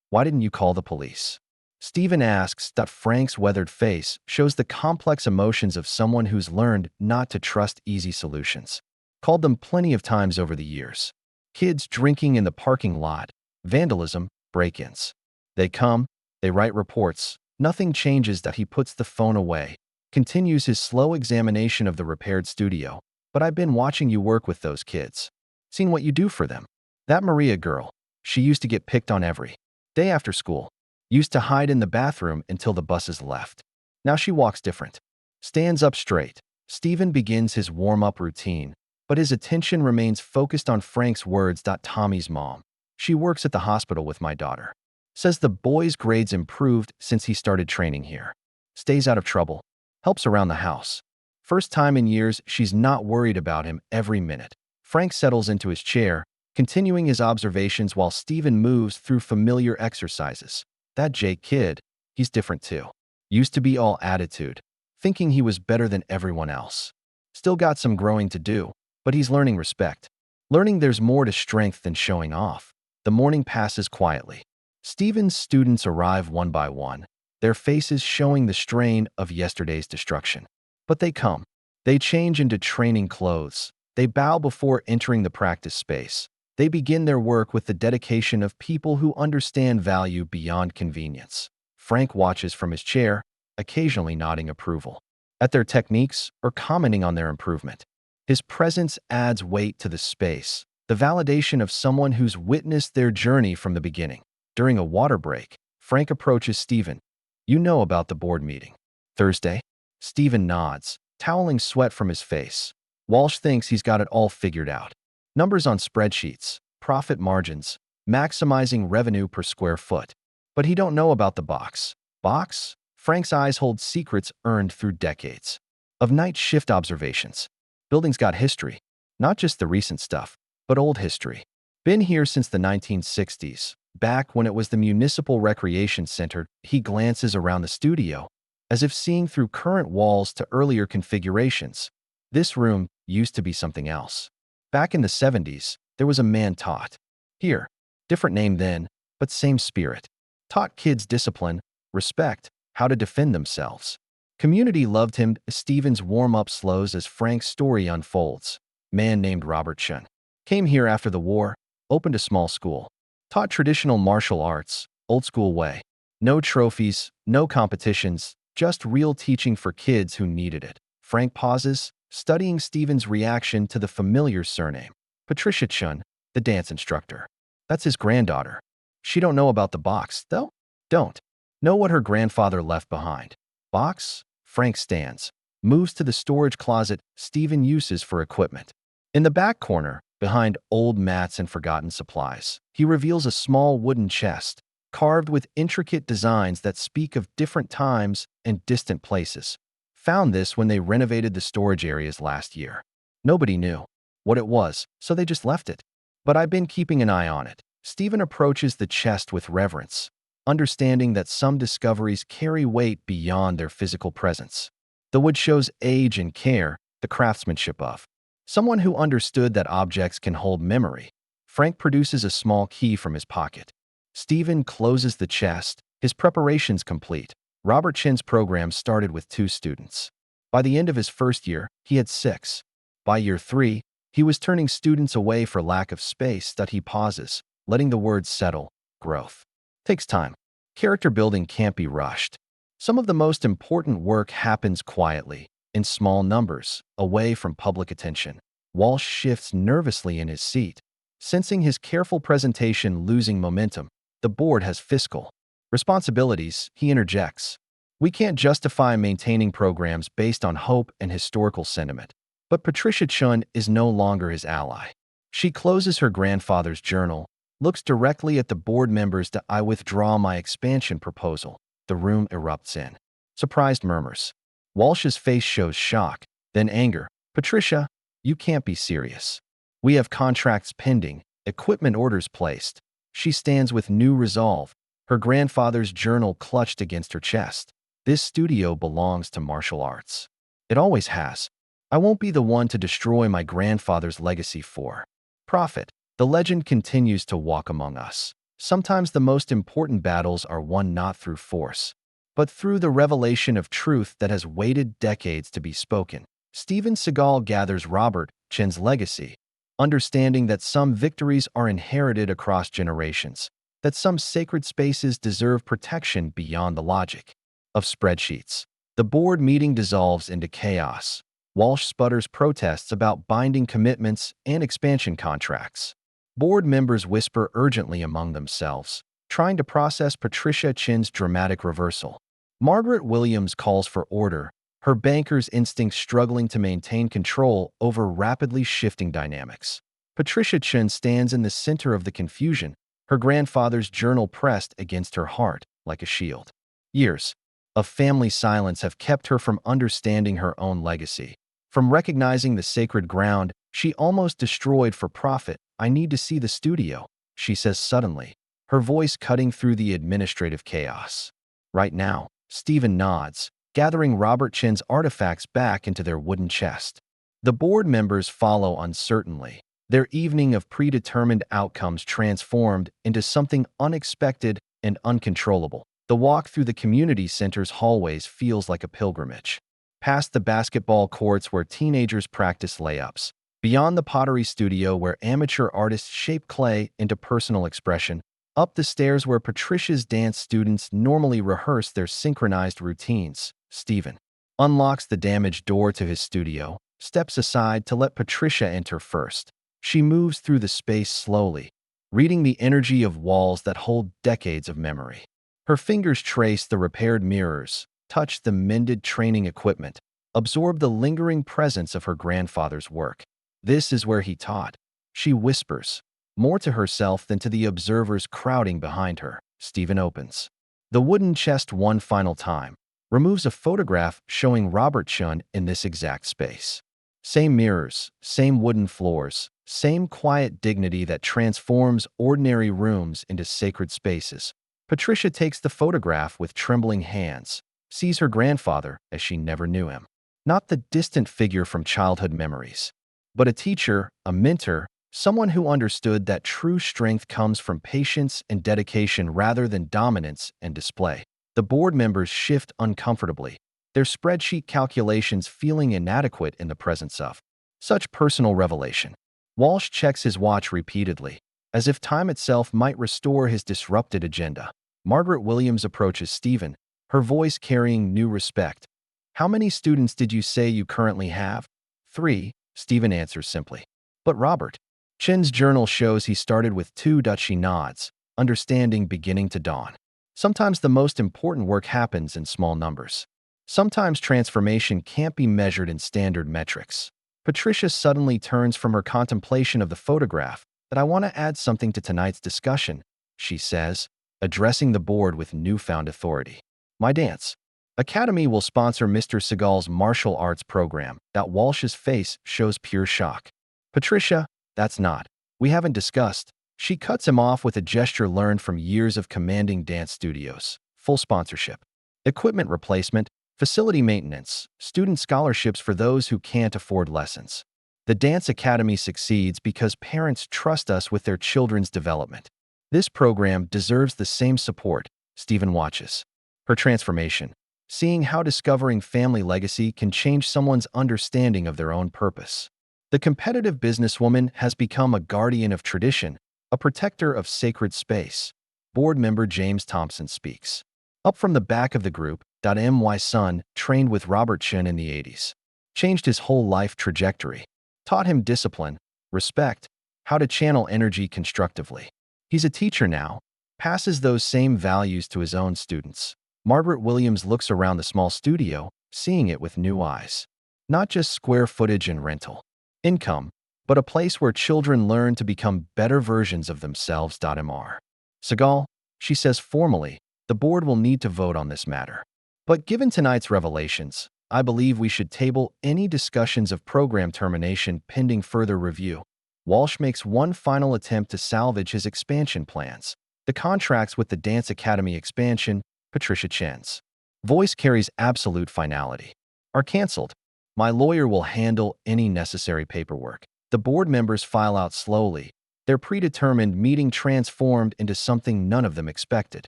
Why didn't you call the police? Stephen asks. Frank's weathered face shows the complex emotions of someone who's learned not to trust easy solutions. Called them plenty of times over the years. Kids drinking in the parking lot, vandalism, break-ins. They come, they write reports, nothing changes. He puts the phone away, continues his slow examination of the repaired studio. But I've been watching you work with those kids. Seen what you do for them. That Maria girl, she used to get picked on every day after school. Used to hide in the bathroom until the buses left. Now she walks different. Stands up straight. Stephen begins his warm-up routine, but his attention remains focused on Frank's words. Tommy's mom. She works at the hospital with my daughter. Says the boy's grades improved since he started training here. Stays out of trouble. Helps around the house. First time in years she's not worried about him every minute. Frank settles into his chair, continuing his observations while Stephen moves through familiar exercises. That Jake kid, he's different too. Used to be all attitude, thinking he was better than everyone else. Still got some growing to do, but he's learning respect. Learning there's more to strength than showing off. The morning passes quietly. Stephen's students arrive one by one, their faces showing the strain of yesterday's destruction. But they come. They change into training clothes. They bow before entering the practice space. They begin their work with the dedication of people who understand value beyond convenience. Frank watches from his chair, occasionally nodding approval at their techniques or commenting on their improvement. His presence adds weight to the space, the validation of someone who's witnessed their journey from the beginning. During a water break, Frank approaches Stephen. You know about the board meeting. Thursday? Stephen nods, toweling sweat from his face. Walsh thinks he's got it all figured out. Numbers on spreadsheets, profit margins, maximizing revenue per square foot. But he don't know about the box. Box? Frank's eyes hold secrets earned through decades of night shift observations. Building's got history. Not just the recent stuff, but old history. Been here since the 1960s. Back when it was the Municipal Recreation Center. He glances around the studio, as if seeing through current walls to earlier configurations. This room used to be something else. Back in the 70s, there was a man taught. Here, different name then, but same spirit. Taught kids discipline, respect, how to defend themselves. Community loved him. Stephen's warm-up slows as Frank's story unfolds. Man named Robert Chun. Came here after the war, opened a small school. Taught traditional martial arts, old school way. No trophies, no competitions, just real teaching for kids who needed it. Frank pauses, studying Stephen's reaction to the familiar surname. Patricia Chun, the dance instructor. That's his granddaughter. She don't know about the box, though? Don't know what her grandfather left behind. Box? Frank stands, moves to the storage closet Stephen uses for equipment. In the back corner, behind old mats and forgotten supplies, he reveals a small wooden chest, carved with intricate designs that speak of different times and distant places. Found this when they renovated the storage areas last year. Nobody knew what it was, so they just left it. But I've been keeping an eye on it. Stephen approaches the chest with reverence, understanding that some discoveries carry weight beyond their physical presence. The wood shows age and care, the craftsmanship of someone who understood that objects can hold memory. Frank produces a small key from his pocket. Stephen closes the chest, his preparations complete. Robert Chin's program started with 2 students. By the end of his first year, he had 6. By year 3, he was turning students away for lack of space. That he pauses, letting the words settle. Growth takes time. Character building can't be rushed. Some of the most important work happens quietly, in small numbers, away from public attention. Walsh shifts nervously in his seat, sensing his careful presentation losing momentum. The board has fiscal responsibilities, he interjects. We can't justify maintaining programs based on hope and historical sentiment. But Patricia Chun is no longer his ally. She closes her grandfather's journal, looks directly at the board members. I withdraw my expansion proposal. The room erupts in surprised murmurs. Walsh's face shows shock, then anger. Patricia, you can't be serious. We have contracts pending, equipment orders placed. She stands with new resolve, her grandfather's journal clutched against her chest. This studio belongs to martial arts. It always has. I won't be the one to destroy my grandfather's legacy for profit. The legend continues to walk among us. Sometimes the most important battles are won not through force, but through the revelation of truth that has waited decades to be spoken. Steven Seagal gathers Robert Chin's legacy, understanding that some victories are inherited across generations, that some sacred spaces deserve protection beyond the logic of spreadsheets. The board meeting dissolves into chaos. Walsh sputters protests about binding commitments and expansion contracts. Board members whisper urgently among themselves, trying to process Patricia Chin's dramatic reversal. Margaret Williams calls for order, her banker's instincts struggling to maintain control over rapidly shifting dynamics. Patricia Chin stands in the center of the confusion, her grandfather's journal pressed against her heart like a shield. Years of family silence have kept her from understanding her own legacy, from recognizing the sacred ground she almost destroyed for profit. I need to see the studio, she says suddenly, her voice cutting through the administrative chaos. Right now, Stephen nods, gathering Robert Chin's artifacts back into their wooden chest. The board members follow uncertainly, their evening of predetermined outcomes transformed into something unexpected and uncontrollable. The walk through the community center's hallways feels like a pilgrimage. Past the basketball courts where teenagers practice layups, beyond the pottery studio where amateur artists shape clay into personal expression, up the stairs where Patricia's dance students normally rehearse their synchronized routines. Stephen unlocks the damaged door to his studio, steps aside to let Patricia enter first. She moves through the space slowly, reading the energy of walls that hold decades of memory. Her fingers trace the repaired mirrors, touch the mended training equipment, absorb the lingering presence of her grandfather's work. This is where he taught. She whispers, more to herself than to the observers crowding behind her. Stephen opens the wooden chest one final time, removes a photograph showing Robert Chun in this exact space. Same mirrors, same wooden floors, same quiet dignity that transforms ordinary rooms into sacred spaces. Patricia takes the photograph with trembling hands, sees her grandfather as she never knew him. Not the distant figure from childhood memories, but a teacher, a mentor, someone who understood that true strength comes from patience and dedication rather than dominance and display. The board members shift uncomfortably, their spreadsheet calculations feeling inadequate in the presence of such personal revelation. Walsh checks his watch repeatedly, as if time itself might restore his disrupted agenda. Margaret Williams approaches Stephen, her voice carrying new respect. How many students did you say you currently have? 3, Stephen answers simply. But Robert Chin's journal shows he started with 2. She nods, understanding beginning to dawn. Sometimes the most important work happens in small numbers. Sometimes transformation can't be measured in standard metrics. Patricia suddenly turns from her contemplation of the photograph. That I want to add something to tonight's discussion, she says, addressing the board with newfound authority. My dance academy will sponsor Mr. Seagal's martial arts program. That Walsh's face shows pure shock. Patricia, that's not. We haven't discussed. She cuts him off with a gesture learned from years of commanding dance studios. Full sponsorship, equipment replacement, facility maintenance, student scholarships for those who can't afford lessons. The Dance Academy succeeds because parents trust us with their children's development. This program deserves the same support. Stephen watches, Her transformation, seeing how discovering family legacy can change someone's understanding of their own purpose. The competitive businesswoman has become a guardian of tradition, a protector of sacred space. Board member James Thompson speaks. Up from the back of the group, my son trained with Robert Chin in the 80s. Changed his whole life trajectory. Taught him discipline, respect, how to channel energy constructively. He's a teacher now, passes those same values to his own students. Margaret Williams looks around the small studio, seeing it with new eyes. Not just square footage and rental income, but a place where children learn to become better versions of themselves. Mr. Seagal, she says formally, the board will need to vote on this matter. But given tonight's revelations, I believe we should table any discussions of program termination pending further review. Walsh makes one final attempt to salvage his expansion plans. The contracts with the Dance Academy expansion, Patricia Chen's voice carries absolute finality, are canceled. My lawyer will handle any necessary paperwork. The board members file out slowly, their predetermined meeting transformed into something none of them expected.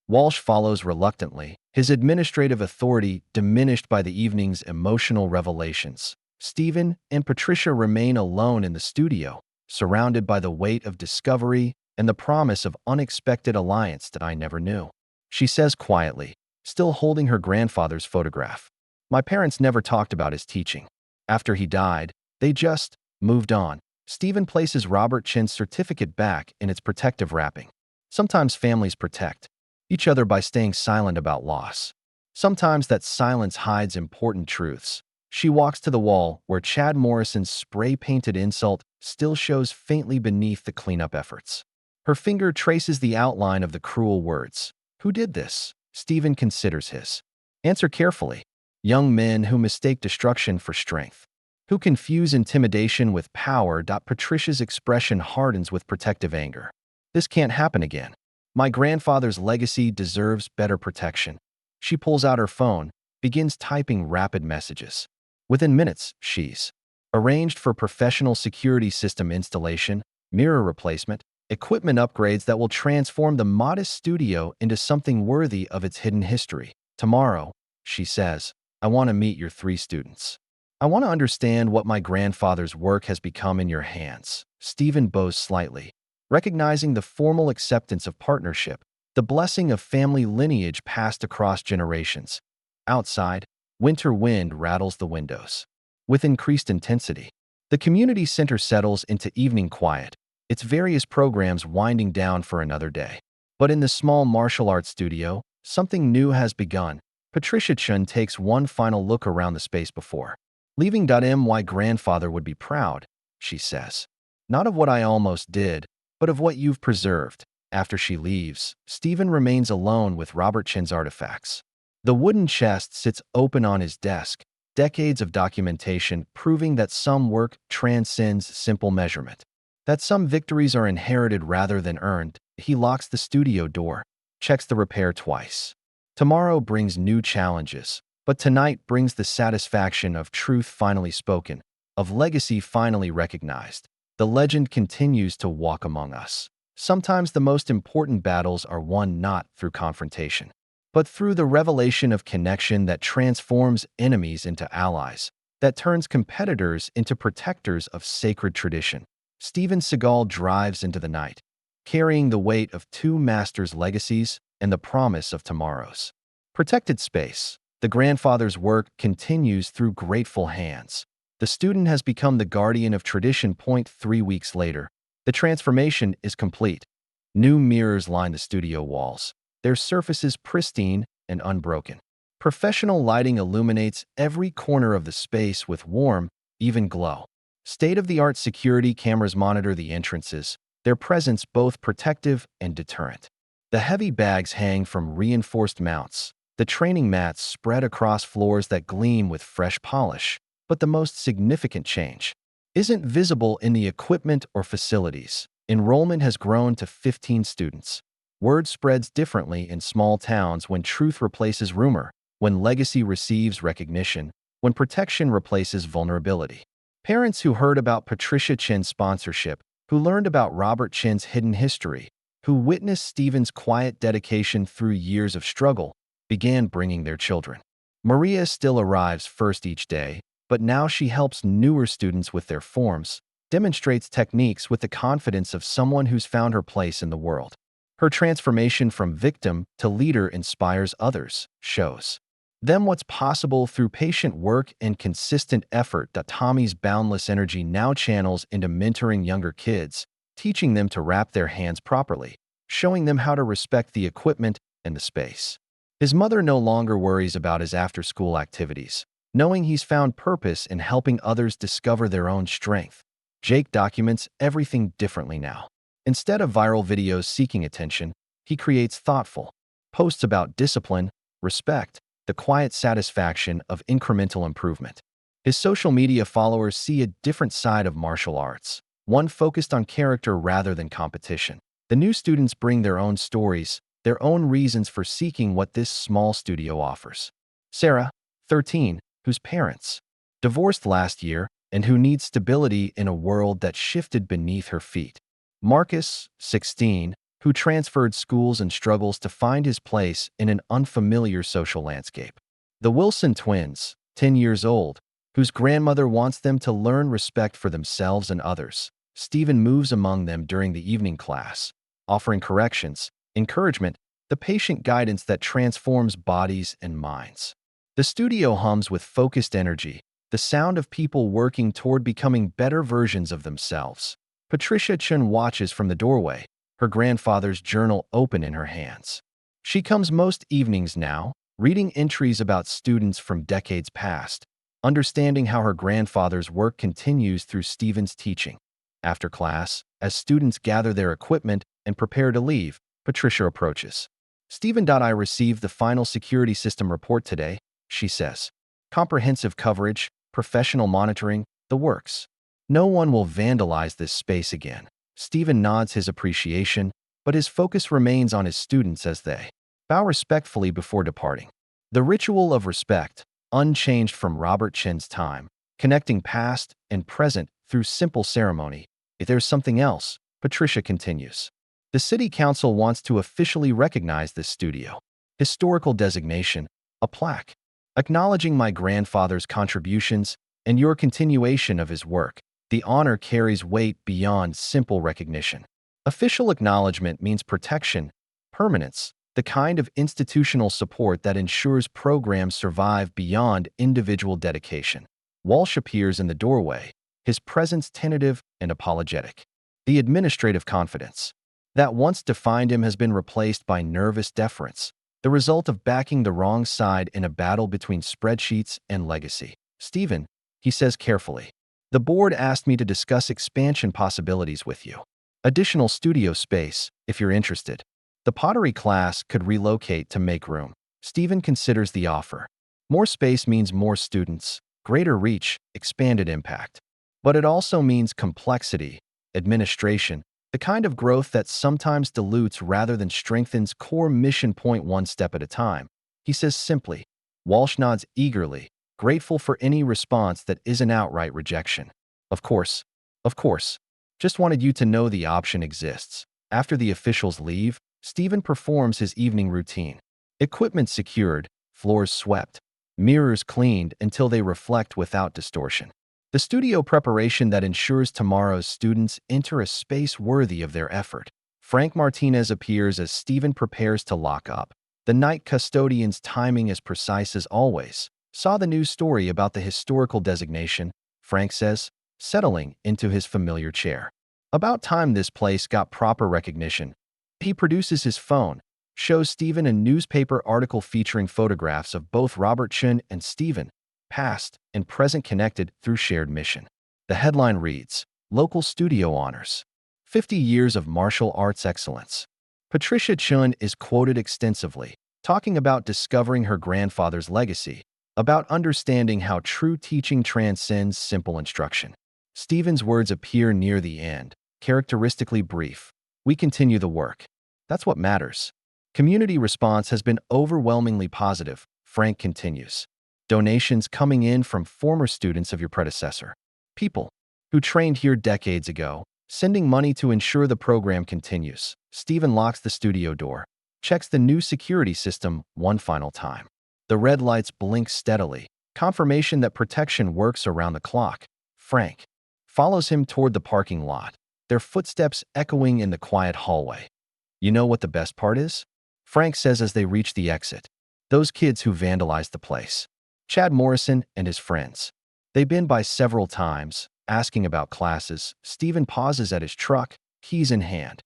Walsh follows reluctantly, his administrative authority diminished by the evening's emotional revelations. Stephen and Patricia remain alone in the studio, surrounded by the weight of discovery and the promise of unexpected alliance that I never knew. She says quietly, still holding her grandfather's photograph. My parents never talked about his teaching. After he died, they just moved on. Stephen places Robert Chin's certificate back in its protective wrapping. Sometimes families protect each other by staying silent about loss. Sometimes that silence hides important truths. She walks to the wall where Chad Morrison's spray-painted insult still shows faintly beneath the cleanup efforts. Her finger traces the outline of the cruel words. Who did this? Stephen considers his answer carefully. Young men who mistake destruction for strength, who confuse intimidation with power. Patricia's expression hardens with protective anger. This can't happen again. My grandfather's legacy deserves better protection. She pulls out her phone, begins typing rapid messages. Within minutes, she's arranged for professional security system installation, mirror replacement, equipment upgrades that will transform the modest studio into something worthy of its hidden history. Tomorrow, she says, I want to meet your 3 students. I want to understand what my grandfather's work has become in your hands. Stephen bows slightly, recognizing the formal acceptance of partnership, the blessing of family lineage passed across generations. Outside, winter wind rattles the windows. With increased intensity, the community center settles into evening quiet, its various programs winding down for another day. But in the small martial arts studio, something new has begun. Patricia Chun takes one final look around the space before leaving. My grandfather would be proud, she says. Not of what I almost did, but of what you've preserved. After she leaves, Stephen remains alone with Robert Chin's artifacts. The wooden chest sits open on his desk, decades of documentation proving that some work transcends simple measurement, that some victories are inherited rather than earned. He locks the studio door, checks the repair twice. Tomorrow brings new challenges, but tonight brings the satisfaction of truth finally spoken, of legacy finally recognized. The legend continues to walk among us. Sometimes the most important battles are won not through confrontation, but through the revelation of connection that transforms enemies into allies, that turns competitors into protectors of sacred tradition. Steven Seagal drives into the night, carrying the weight of 2 masters' legacies and the promise of tomorrow's protected space. The grandfather's work continues through grateful hands. The student has become the guardian of tradition. 3 weeks later, the transformation is complete. New mirrors line the studio walls, their surfaces pristine and unbroken. Professional lighting illuminates every corner of the space with warm, even glow. State-of-the-art security cameras monitor the entrances, their presence both protective and deterrent. The heavy bags hang from reinforced mounts, the training mats spread across floors that gleam with fresh polish. But the most significant change isn't visible in the equipment or facilities. Enrollment has grown to 15 students. Word spreads differently in small towns when truth replaces rumor, when legacy receives recognition, when protection replaces vulnerability. Parents who heard about Patricia Chin's sponsorship, who learned about Robert Chin's hidden history, who witnessed Stephen's quiet dedication through years of struggle, began bringing their children. Maria still arrives first each day, but now she helps newer students with their forms, demonstrates techniques with the confidence of someone who's found her place in the world. Her transformation from victim to leader inspires others, shows them what's possible through patient work and consistent effort. Tommy's boundless energy now channels into mentoring younger kids, teaching them to wrap their hands properly, showing them how to respect the equipment and the space. His mother no longer worries about his after-school activities, knowing he's found purpose in helping others discover their own strength. Jake documents everything differently now. Instead of viral videos seeking attention, he creates thoughtful posts about discipline, respect, the quiet satisfaction of incremental improvement. His social media followers see a different side of martial arts, one focused on character rather than competition. The new students bring their own stories, their own reasons for seeking what this small studio offers. Sarah, 13, whose parents divorced last year and who needs stability in a world that shifted beneath her feet. Marcus, 16, who transferred schools and struggles to find his place in an unfamiliar social landscape. The Wilson twins, 10 years old, whose grandmother wants them to learn respect for themselves and others. Stephen moves among them during the evening class, offering corrections, encouragement, the patient guidance that transforms bodies and minds. The studio hums with focused energy, the sound of people working toward becoming better versions of themselves. Patricia Chun watches from the doorway, her grandfather's journal open in her hands. She comes most evenings now, reading entries about students from decades past, understanding how her grandfather's work continues through Stephen's teaching. After class, as students gather their equipment and prepare to leave, Patricia approaches. Stephen. I received the final security system report today, she says. Comprehensive coverage, professional monitoring, the works. No one will vandalize this space again. Stephen nods his appreciation, but his focus remains on his students as they bow respectfully before departing. The ritual of respect, unchanged from Robert Chin's time, connecting past and present through simple ceremony. If there's something else, Patricia continues. The City Council wants to officially recognize this studio. Historical designation, a plaque, acknowledging my grandfather's contributions and your continuation of his work. The honor carries weight beyond simple recognition. Official acknowledgement means protection, permanence, the kind of institutional support that ensures programs survive beyond individual dedication. Walsh appears in the doorway, his presence tentative and apologetic. The administrative confidence that once defined him has been replaced by nervous deference, the result of backing the wrong side in a battle between spreadsheets and legacy. Stephen, he says carefully, the board asked me to discuss expansion possibilities with you. Additional studio space, if you're interested. The pottery class could relocate to make room. Stephen considers the offer. More space means more students, greater reach, expanded impact. But it also means complexity, administration, the kind of growth that sometimes dilutes rather than strengthens core mission. One step at a time, he says simply. Walsh nods eagerly, grateful for any response that isn't outright rejection. Of course. Just wanted you to know the option exists. After the officials leave, Stephen performs his evening routine. Equipment secured, floors swept, mirrors cleaned until they reflect without distortion. The studio preparation that ensures tomorrow's students enter a space worthy of their effort. Frank Martinez appears as Stephen prepares to lock up. The night custodian's timing is precise as always. Saw the news story about the historical designation, Frank says, settling into his familiar chair. About time this place got proper recognition. He produces his phone, shows Stephen a newspaper article featuring photographs of both Robert Chun and Stephen, past and present connected through shared mission. The headline reads, Local Studio Honors. 50 Years of Martial Arts Excellence. Patricia Chun is quoted extensively, talking about discovering her grandfather's legacy, about understanding how true teaching transcends simple instruction. Stephen's words appear near the end, characteristically brief. We continue the work. That's what matters. Community response has been overwhelmingly positive, Frank continues. Donations coming in from former students of your predecessor. People who trained here decades ago, sending money to ensure the program continues. Stephen locks the studio door. checks the new security system one final time. The red lights blink steadily, confirmation that protection works around the clock. Frank follows him toward the parking lot, their footsteps echoing in the quiet hallway. You know what the best part is? Frank says as they reach the exit. Those kids who vandalized the place. Chad Morrison and his friends. They've been by several times, asking about classes. Stephen pauses at his truck, keys in hand.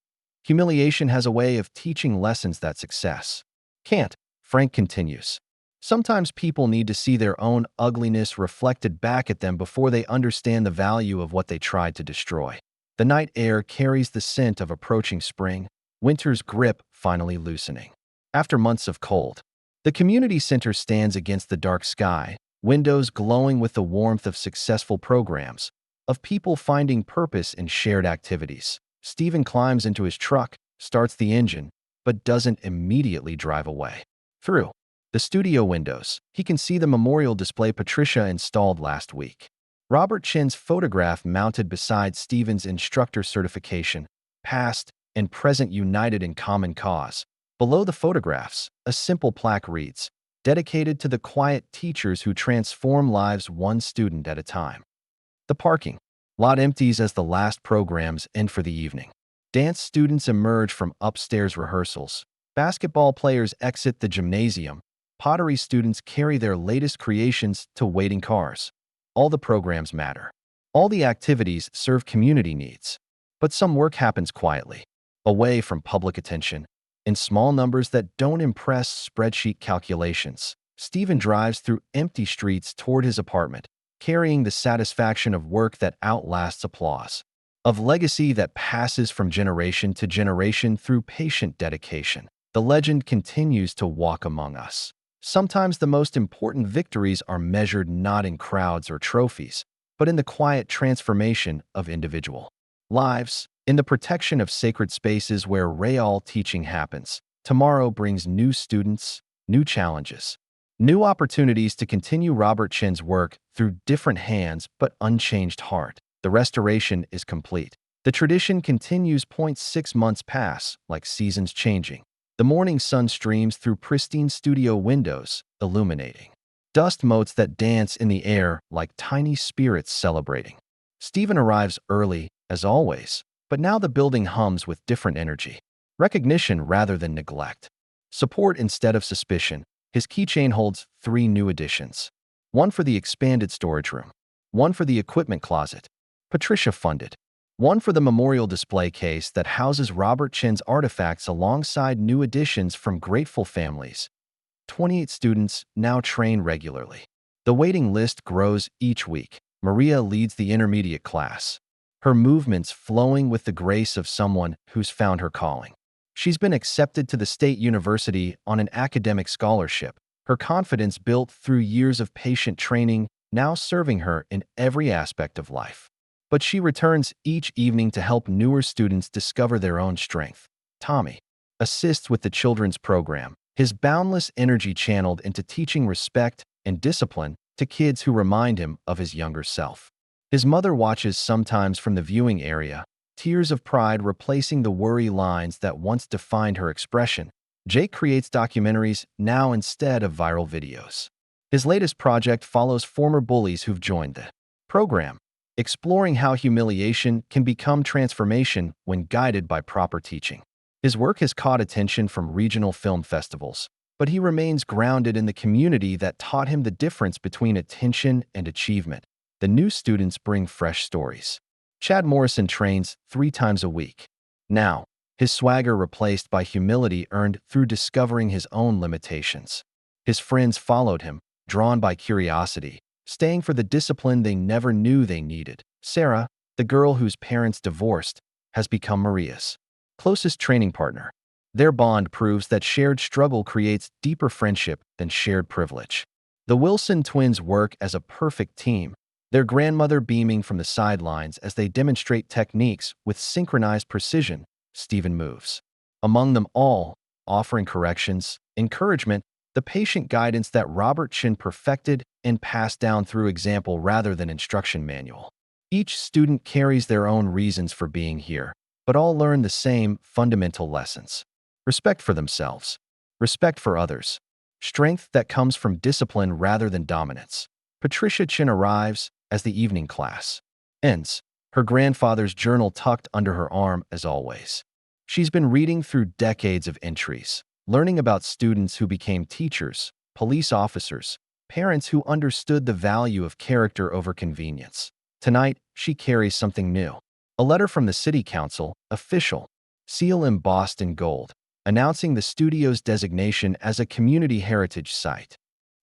Humiliation has a way of teaching lessons that success can't. Frank continues. Sometimes people need to see their own ugliness reflected back at them before they understand the value of what they tried to destroy. The night air carries the scent of approaching spring, winter's grip finally loosening. After months of cold, the community center stands against the dark sky, windows glowing with the warmth of successful programs, of people finding purpose in shared activities. Stephen climbs into his truck, starts the engine, but doesn't immediately drive away. Through the studio windows, he can see the memorial display Patricia installed last week. Robert Chin's photograph mounted beside Stephen's instructor certification, past and present united in common cause. Below the photographs, a simple plaque reads, dedicated to the quiet teachers who transform lives one student at a time. The parking lot empties as the last programs end for the evening. Dance students emerge from upstairs rehearsals. Basketball players exit the gymnasium. Pottery students carry their latest creations to waiting cars. All the programs matter. All the activities serve community needs. But some work happens quietly, away from public attention, in small numbers that don't impress spreadsheet calculations. Stephen drives through empty streets toward his apartment, carrying the satisfaction of work that outlasts applause, of legacy that passes from generation to generation through patient dedication. The legend continues to walk among us. Sometimes the most important victories are measured not in crowds or trophies, but in the quiet transformation of individual lives, in the protection of sacred spaces where real teaching happens. Tomorrow brings new students, new challenges, new opportunities to continue Robert Chin's work through different hands but unchanged heart. The restoration is complete. The tradition continues. 6 months pass, like seasons changing. The morning sun streams through pristine studio windows, illuminating dust motes that dance in the air like tiny spirits celebrating. Stephen arrives early, as always, but now the building hums with different energy. Recognition rather than neglect. Support instead of suspicion. His keychain holds 3 new additions. One for the expanded storage room. One for the equipment closet, Patricia funded. One for the memorial display case that houses Robert Chin's artifacts alongside new additions from grateful families. 28 students now train regularly. The waiting list grows each week. Maria leads the intermediate class, her movements flowing with the grace of someone who's found her calling. She's been accepted to the state university on an academic scholarship, her confidence built through years of patient training now serving her in every aspect of life. But she returns each evening to help newer students discover their own strength. Tommy assists with the children's program, his boundless energy channeled into teaching respect and discipline to kids who remind him of his younger self. His mother watches sometimes from the viewing area, tears of pride replacing the worry lines that once defined her expression. Jake creates documentaries now instead of viral videos. His latest project follows former bullies who've joined the program, exploring how humiliation can become transformation when guided by proper teaching. His work has caught attention from regional film festivals, but he remains grounded in the community that taught him the difference between attention and achievement. The new students bring fresh stories. Chad Morrison trains 3 times a week. Now, his swagger replaced by humility earned through discovering his own limitations. His friends followed him, drawn by curiosity, staying for the discipline they never knew they needed. Sarah, the girl whose parents divorced, has become Maria's closest training partner. Their bond proves that shared struggle creates deeper friendship than shared privilege. The Wilson twins work as a perfect team, their grandmother beaming from the sidelines as they demonstrate techniques with synchronized precision. Stephen moves among them all, offering corrections, encouragement, the patient guidance that Robert Chin perfected and passed down through example rather than instruction manual. Each student carries their own reasons for being here, but all learn the same fundamental lessons. respect for themselves, respect for others, strength that comes from discipline rather than dominance. Patricia Chin arrives as the evening class ends, her grandfather's journal tucked under her arm as always. She's been reading through decades of entries, learning about students who became teachers, police officers, parents who understood the value of character over convenience. Tonight, she carries something new. A letter from the city council, official, seal embossed in gold, announcing the studio's designation as a community heritage site.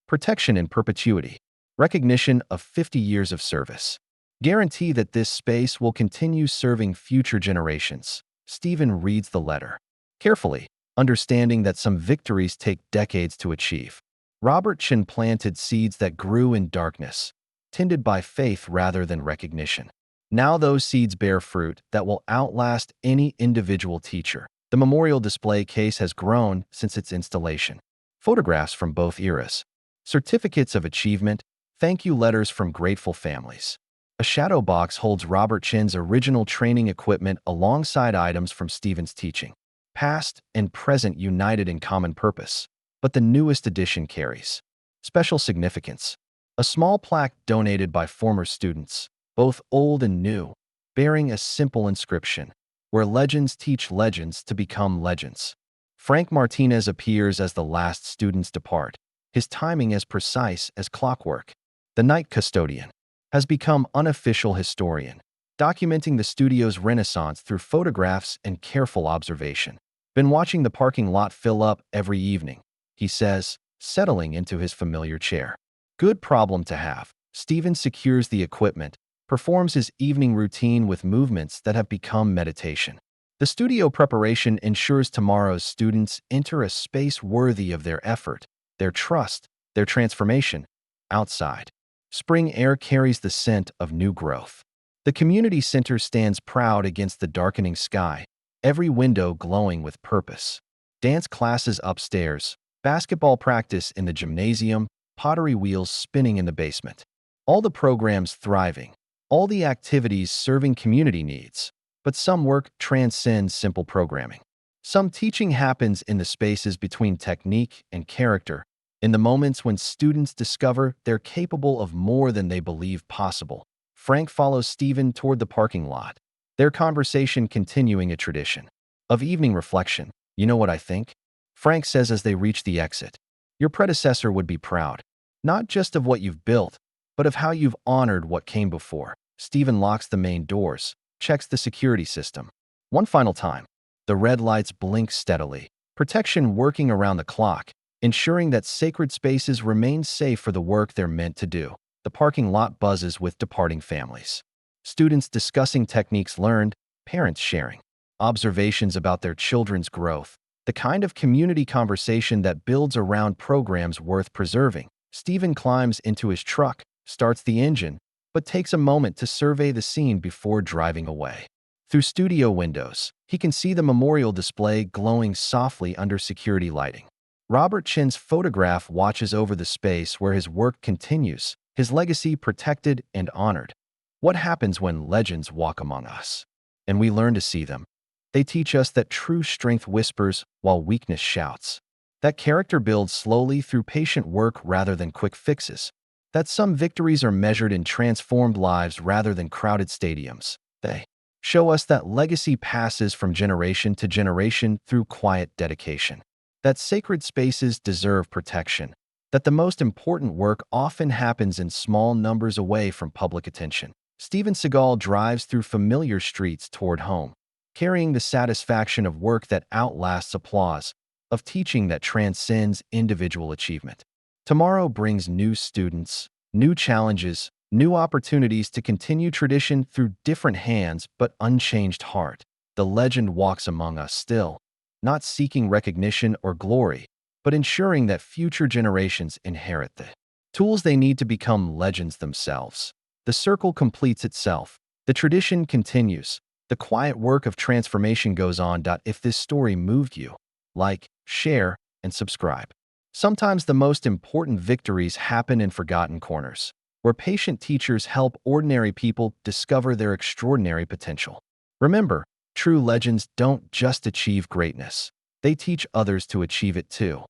Protection in perpetuity. Recognition of 50 years of service. Guarantee that this space will continue serving future generations. Stephen reads the letter carefully, understanding that some victories take decades to achieve. Robert Chin planted seeds that grew in darkness, tended by faith rather than recognition. Now those seeds bear fruit that will outlast any individual teacher. The memorial display case has grown since its installation. Photographs from both eras, certificates of achievement, thank you letters from grateful families. A shadow box holds Robert Chin's original training equipment alongside items from Stephen's teaching. Past and present united in common purpose, but the newest edition carries special significance. A small plaque donated by former students, both old and new, bearing a simple inscription, "Where legends teach legends to become legends." Frank Martinez appears as the last students depart, his timing as precise as clockwork. The night custodian has become unofficial historian, documenting the studio's renaissance through photographs and careful observation. Been watching the parking lot fill up every evening, he says, settling into his familiar chair. Good problem to have. Stephen secures the equipment, performs his evening routine with movements that have become meditation. The studio preparation ensures tomorrow's students enter a space worthy of their effort, their trust, their transformation. Outside, spring air carries the scent of new growth. The community center stands proud against the darkening sky, every window glowing with purpose. Dance classes upstairs, basketball practice in the gymnasium, pottery wheels spinning in the basement. All the programs thriving, all the activities serving community needs. But some work transcends simple programming. Some teaching happens in the spaces between technique and character, in the moments when students discover they're capable of more than they believe possible. Frank follows Stephen toward the parking lot, their conversation continuing a tradition of evening reflection. "You know what I think?" Frank says as they reach the exit. "Your predecessor would be proud, not just of what you've built, but of how you've honored what came before." Stephen locks the main doors, checks the security system. One final time. The red lights blink steadily, protection working around the clock, ensuring that sacred spaces remain safe for the work they're meant to do. The parking lot buzzes with departing families. Students discussing techniques learned, parents sharing observations about their children's growth, the kind of community conversation that builds around programs worth preserving. Stephen climbs into his truck, starts the engine, but takes a moment to survey the scene before driving away. Through studio windows, he can see the memorial display glowing softly under security lighting. Robert Chin's photograph watches over the space where his work continues, his legacy protected and honored. What happens when legends walk among us, and we learn to see them? They teach us that true strength whispers while weakness shouts, that character builds slowly through patient work rather than quick fixes, that some victories are measured in transformed lives rather than crowded stadiums. They show us that legacy passes from generation to generation through quiet dedication, that sacred spaces deserve protection, that the most important work often happens in small numbers away from public attention. Steven Seagal drives through familiar streets toward home, carrying the satisfaction of work that outlasts applause, of teaching that transcends individual achievement. Tomorrow brings new students, new challenges, new opportunities to continue tradition through different hands but unchanged heart. The legend walks among us still, not seeking recognition or glory, but ensuring that future generations inherit the tools they need to become legends themselves. The circle completes itself. The tradition continues. The quiet work of transformation goes on. If this story moved you, like, share, and subscribe. Sometimes the most important victories happen in forgotten corners, where patient teachers help ordinary people discover their extraordinary potential. Remember, true legends don't just achieve greatness. they teach others to achieve it too.